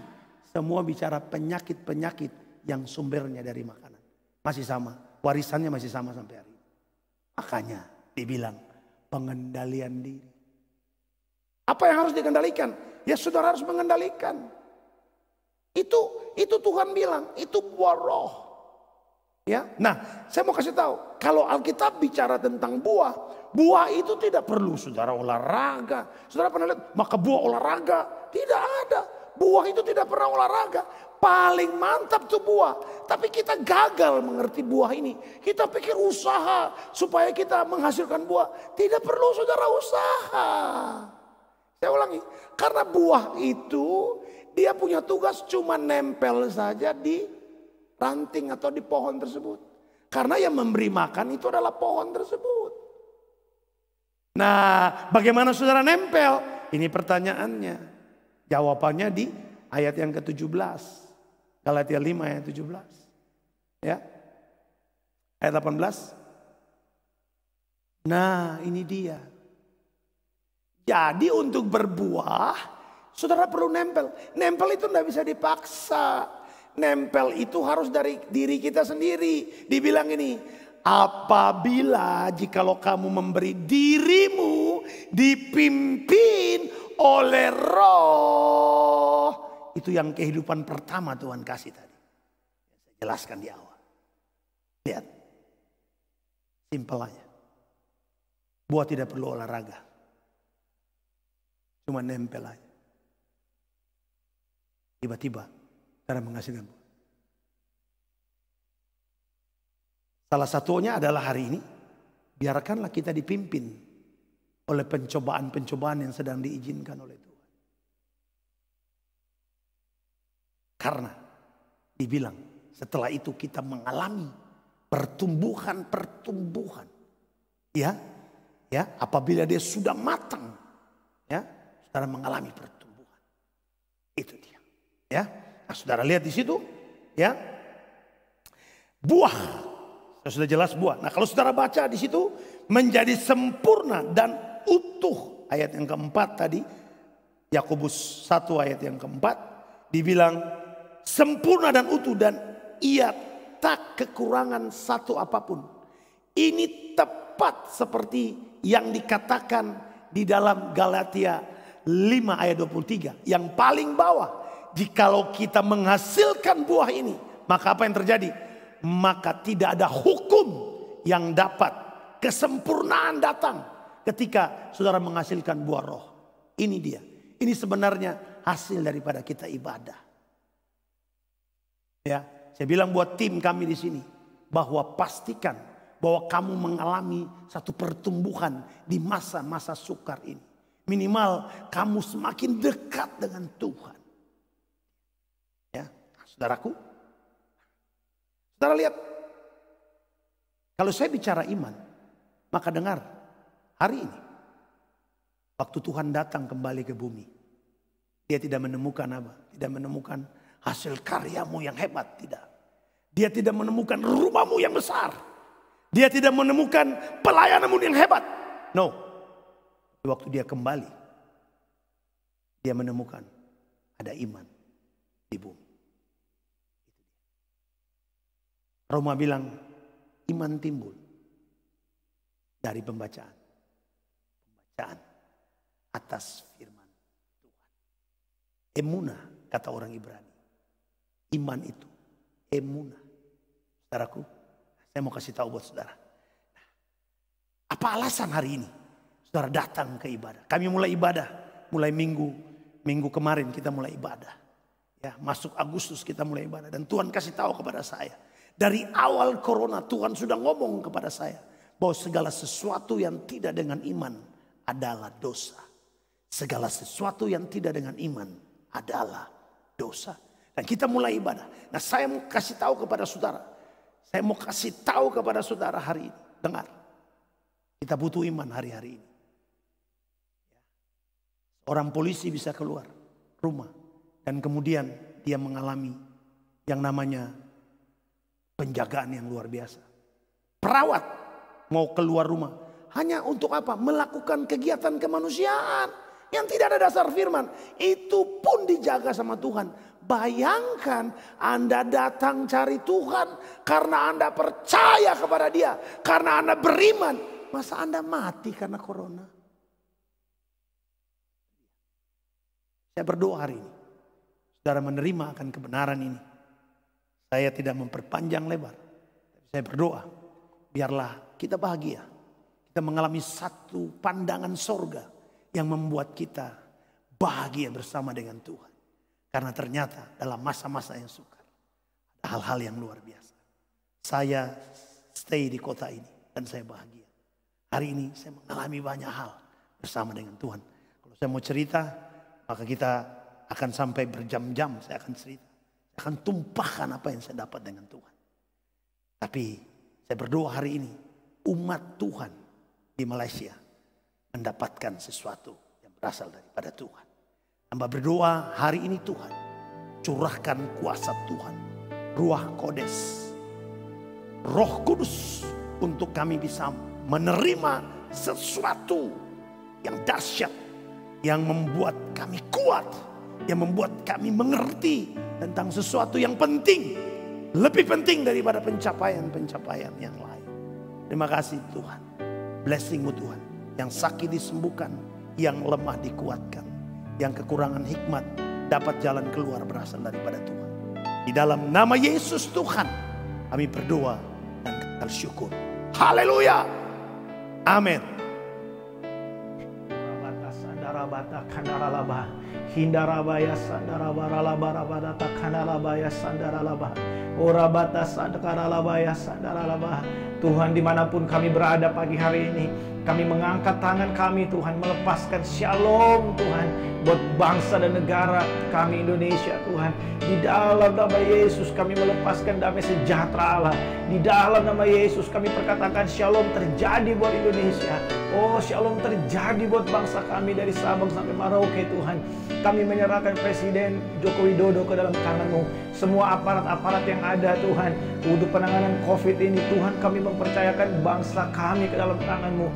semua bicara penyakit-penyakit yang sumbernya dari makanan. Masih sama, warisannya masih sama sampai hari ini. Makanya dibilang pengendalian diri. Apa yang harus dikendalikan? Ya saudara harus mengendalikan. Itu Tuhan bilang, itu buah roh. Ya, nah saya mau kasih tahu, kalau Alkitab bicara tentang buah itu tidak perlu saudara olahraga. Saudara pernah lihat, maka buah olahraga? Tidak ada. Buah itu tidak pernah olahraga. Paling mantap tuh buah. Tapi kita gagal mengerti buah ini. Kita pikir usaha supaya kita menghasilkan buah. Tidak perlu saudara usaha. Saya ulangi, karena buah itu dia punya tugas cuma nempel saja di ranting atau di pohon tersebut. Karena yang memberi makan itu adalah pohon tersebut. Nah, bagaimana saudara nempel? Ini pertanyaannya. Jawabannya di ayat yang ke-17. Galatia 5 ayat 17. Ya. Ayat 18. Nah, ini dia. Jadi untuk berbuah, saudara perlu nempel. Nempel itu tidak bisa dipaksa. Nempel itu harus dari diri kita sendiri. Dibilang ini, apabila jikalau kamu memberi dirimu dipimpin oleh roh. Itu yang kehidupan pertama Tuhan kasih tadi. Saya jelaskan di awal. Lihat. Simpel aja. Buah tidak perlu olahraga. Cuma nempel aja. Tiba-tiba cara menghasilkan buah. Salah satunya adalah hari ini, biarkanlah kita dipimpin oleh pencobaan-pencobaan yang sedang diizinkan oleh Tuhan. Karena dibilang setelah itu kita mengalami pertumbuhan. Ya, apabila dia sudah matang, ya, saudara mengalami pertumbuhan. Itu dia. Ya. Nah, saudara lihat di situ, ya. Buah. Sudah jelas buah. Nah, kalau saudara baca di situ menjadi sempurna dan utuh. Ayat yang keempat tadi, Yakobus 1 ayat yang keempat dibilang sempurna dan utuh dan ia tak kekurangan satu apapun. Ini tepat seperti yang dikatakan di dalam Galatia 5 ayat 23 yang paling bawah. Jikalau kita menghasilkan buah ini, maka apa yang terjadi? Maka tidak ada hukum yang dapat. Kesempurnaan datang ketika saudara menghasilkan buah roh. Ini dia. Ini sebenarnya hasil daripada kita ibadah. Ya, saya bilang buat tim kami di sini bahwa pastikan bahwa kamu mengalami satu pertumbuhan di masa-masa sukar ini. Minimal kamu semakin dekat dengan Tuhan. Ya, saudaraku. Saudara lihat, kalau saya bicara iman, maka dengar hari ini. Waktu Tuhan datang kembali ke bumi. Dia tidak menemukan apa? Tidak menemukan hasil karyamu yang hebat. Tidak. Dia tidak menemukan rumahmu yang besar. Dia tidak menemukan pelayananmu yang hebat. No. Waktu dia kembali. Dia menemukan ada iman di bumi. Roma bilang iman timbul dari pembacaan. Pembacaan atas firman Tuhan. Emunah kata orang Ibrani. Iman itu emunah. Saudaraku, saya mau kasih tahu buat saudara. Apa alasan hari ini saudara datang ke ibadah? Kami mulai ibadah, mulai minggu kemarin kita mulai ibadah. Ya, masuk Agustus kita mulai ibadah dan Tuhan kasih tahu kepada saya. Dari awal corona Tuhan sudah ngomong kepada saya bahwa segala sesuatu yang tidak dengan iman adalah dosa. Segala sesuatu yang tidak dengan iman adalah dosa. Dan kita mulai ibadah. Nah, saya mau kasih tahu kepada saudara. Saya mau kasih tahu kepada saudara hari ini. Dengar. Kita butuh iman hari-hari ini. Orang polisi bisa keluar rumah. Dan kemudian dia mengalami yang namanya penjagaan yang luar biasa. Perawat mau keluar rumah. Hanya untuk apa? Melakukan kegiatan kemanusiaan. Yang tidak ada dasar firman. Itu pun dijaga sama Tuhan. Bayangkan Anda datang cari Tuhan. Karena Anda percaya kepada dia. Karena Anda beriman. Masa Anda mati karena corona? Saya berdoa hari ini. Saudara menerima akan kebenaran ini. Saya tidak memperpanjang lebar. Saya berdoa. Biarlah kita bahagia. Kita mengalami satu pandangan sorga. Yang membuat kita bahagia bersama dengan Tuhan. Karena ternyata dalam masa-masa yang sukar. Ada hal-hal yang luar biasa. Saya stay di kota ini. Dan saya bahagia. Hari ini saya mengalami banyak hal. Bersama dengan Tuhan. Kalau saya mau cerita. Maka kita akan sampai berjam-jam. Saya akan cerita. Saya akan tumpahkan apa yang saya dapat dengan Tuhan. Tapi saya berdoa hari ini. Umat Tuhan di Malaysia. Mendapatkan sesuatu yang berasal daripada Tuhan. Hamba berdoa hari ini Tuhan. Curahkan kuasa Tuhan. Ruah Kodes. Roh Kudus. Untuk kami bisa menerima sesuatu yang dahsyat. Yang membuat kami kuat. Yang membuat kami mengerti tentang sesuatu yang penting. Lebih penting daripada pencapaian-pencapaian yang lain. Terima kasih Tuhan. Blessing-Mu Tuhan. Yang sakit disembuhkan, yang lemah dikuatkan, yang kekurangan hikmat dapat jalan keluar berasal daripada Tuhan. Di dalam nama Yesus Tuhan, kami berdoa dan bersyukur. Haleluya. Amin. Hindarabaya sandarabarabarabada takanalabaya sandaralaba. Orabata sandakaralabaya sandaralaba. Tuhan, dimanapun kami berada pagi hari ini, kami mengangkat tangan kami Tuhan, melepaskan shalom Tuhan buat bangsa dan negara kami Indonesia Tuhan. Di dalam nama Yesus kami melepaskan damai sejahtera Allah. Di dalam nama Yesus kami perkatakan shalom terjadi buat Indonesia. Oh, shalom terjadi buat bangsa kami dari Sabang sampai Merauke Tuhan. Kami menyerahkan Presiden Joko Widodo ke dalam tangan-Mu. Semua aparat-aparat yang ada Tuhan untuk penanganan COVID ini Tuhan, kami mempercayakan bangsa kami ke dalam tangan-Mu.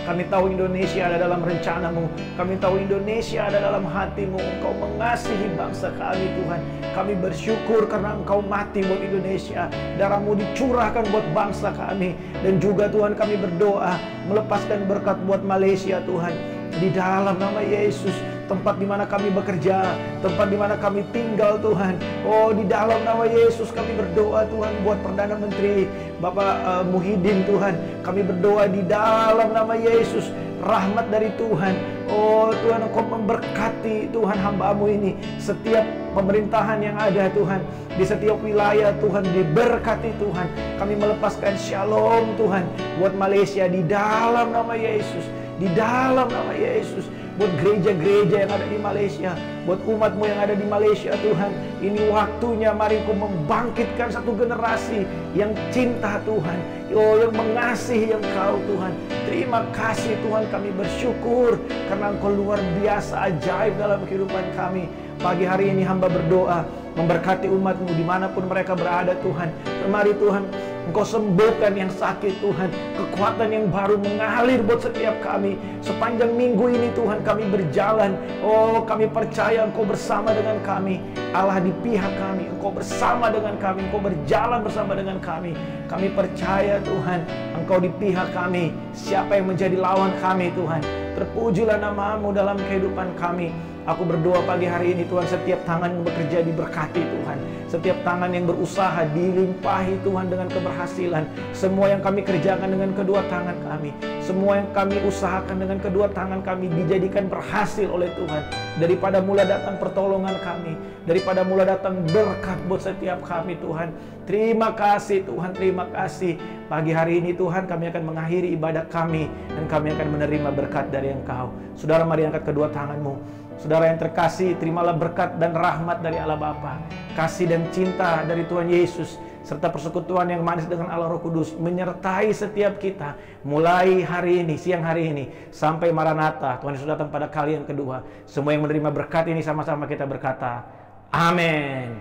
Kami tahu Indonesia ada dalam rencana-Mu. Kami tahu Indonesia ada dalam hati-Mu. Engkau mengasihi bangsa kami Tuhan. Kami bersyukur karena Engkau mati buat Indonesia. Darah-Mu dicurahkan buat bangsa kami. Dan juga Tuhan kami berdoa melepaskan berkat buat Malaysia Tuhan. Di dalam nama Yesus tempat di mana kami bekerja, tempat di mana kami tinggal Tuhan. Oh, di dalam nama Yesus kami berdoa Tuhan buat Perdana Menteri Bapak Muhyiddin Tuhan. Kami berdoa di dalam nama Yesus, rahmat dari Tuhan. Oh Tuhan, Engkau memberkati Tuhan hamba-Mu ini. Setiap pemerintahan yang ada Tuhan, di setiap wilayah Tuhan diberkati Tuhan. Kami melepaskan shalom Tuhan buat Malaysia di dalam nama Yesus. Di dalam nama Yesus, buat gereja-gereja yang ada di Malaysia, buat umat-Mu yang ada di Malaysia Tuhan. Ini waktunya, mari Engkau membangkitkan satu generasi yang cinta Tuhan, yang mengasihi Engkau Tuhan. Terima kasih Tuhan, kami bersyukur karena Engkau luar biasa ajaib dalam kehidupan kami. Pagi hari ini hamba berdoa, memberkati umat-Mu dimanapun mereka berada Tuhan. Mari Tuhan, Engkau sembuhkan yang sakit Tuhan. Kekuatan yang baru mengalir buat setiap kami. Sepanjang minggu ini Tuhan kami berjalan. Oh, kami percaya Engkau bersama dengan kami. Allah di pihak kami. Engkau bersama dengan kami. Engkau berjalan bersama dengan kami. Kami percaya Tuhan, Engkau di pihak kami. Siapa yang menjadi lawan kami Tuhan? Terpujilah nama-Mu dalam kehidupan kami. Aku berdoa pagi hari ini Tuhan, setiap tangan yang bekerja diberkati Tuhan. Setiap tangan yang berusaha dilimpahi Tuhan dengan keberhasilan. Semua yang kami kerjakan dengan kedua tangan kami, semua yang kami usahakan dengan kedua tangan kami dijadikan berhasil oleh Tuhan. Daripada mula datang pertolongan kami, daripada mula datang berkat buat setiap kami Tuhan. Terima kasih Tuhan, terima kasih. Pagi hari ini Tuhan kami akan mengakhiri ibadah kami dan kami akan menerima berkat dari Engkau. Saudara, mari angkat kedua tanganmu. Saudara yang terkasih, terimalah berkat dan rahmat dari Allah Bapa, kasih dan cinta dari Tuhan Yesus, serta persekutuan yang manis dengan Allah Roh Kudus menyertai setiap kita mulai hari ini, siang hari ini sampai Maranatha. Tuhan Yesus datang pada kali yang kedua. Semua yang menerima berkat ini sama-sama kita berkata amin.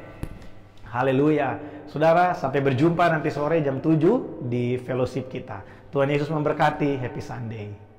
Haleluya. Saudara, sampai berjumpa nanti sore jam 7 di fellowship kita. Tuhan Yesus memberkati. Happy Sunday.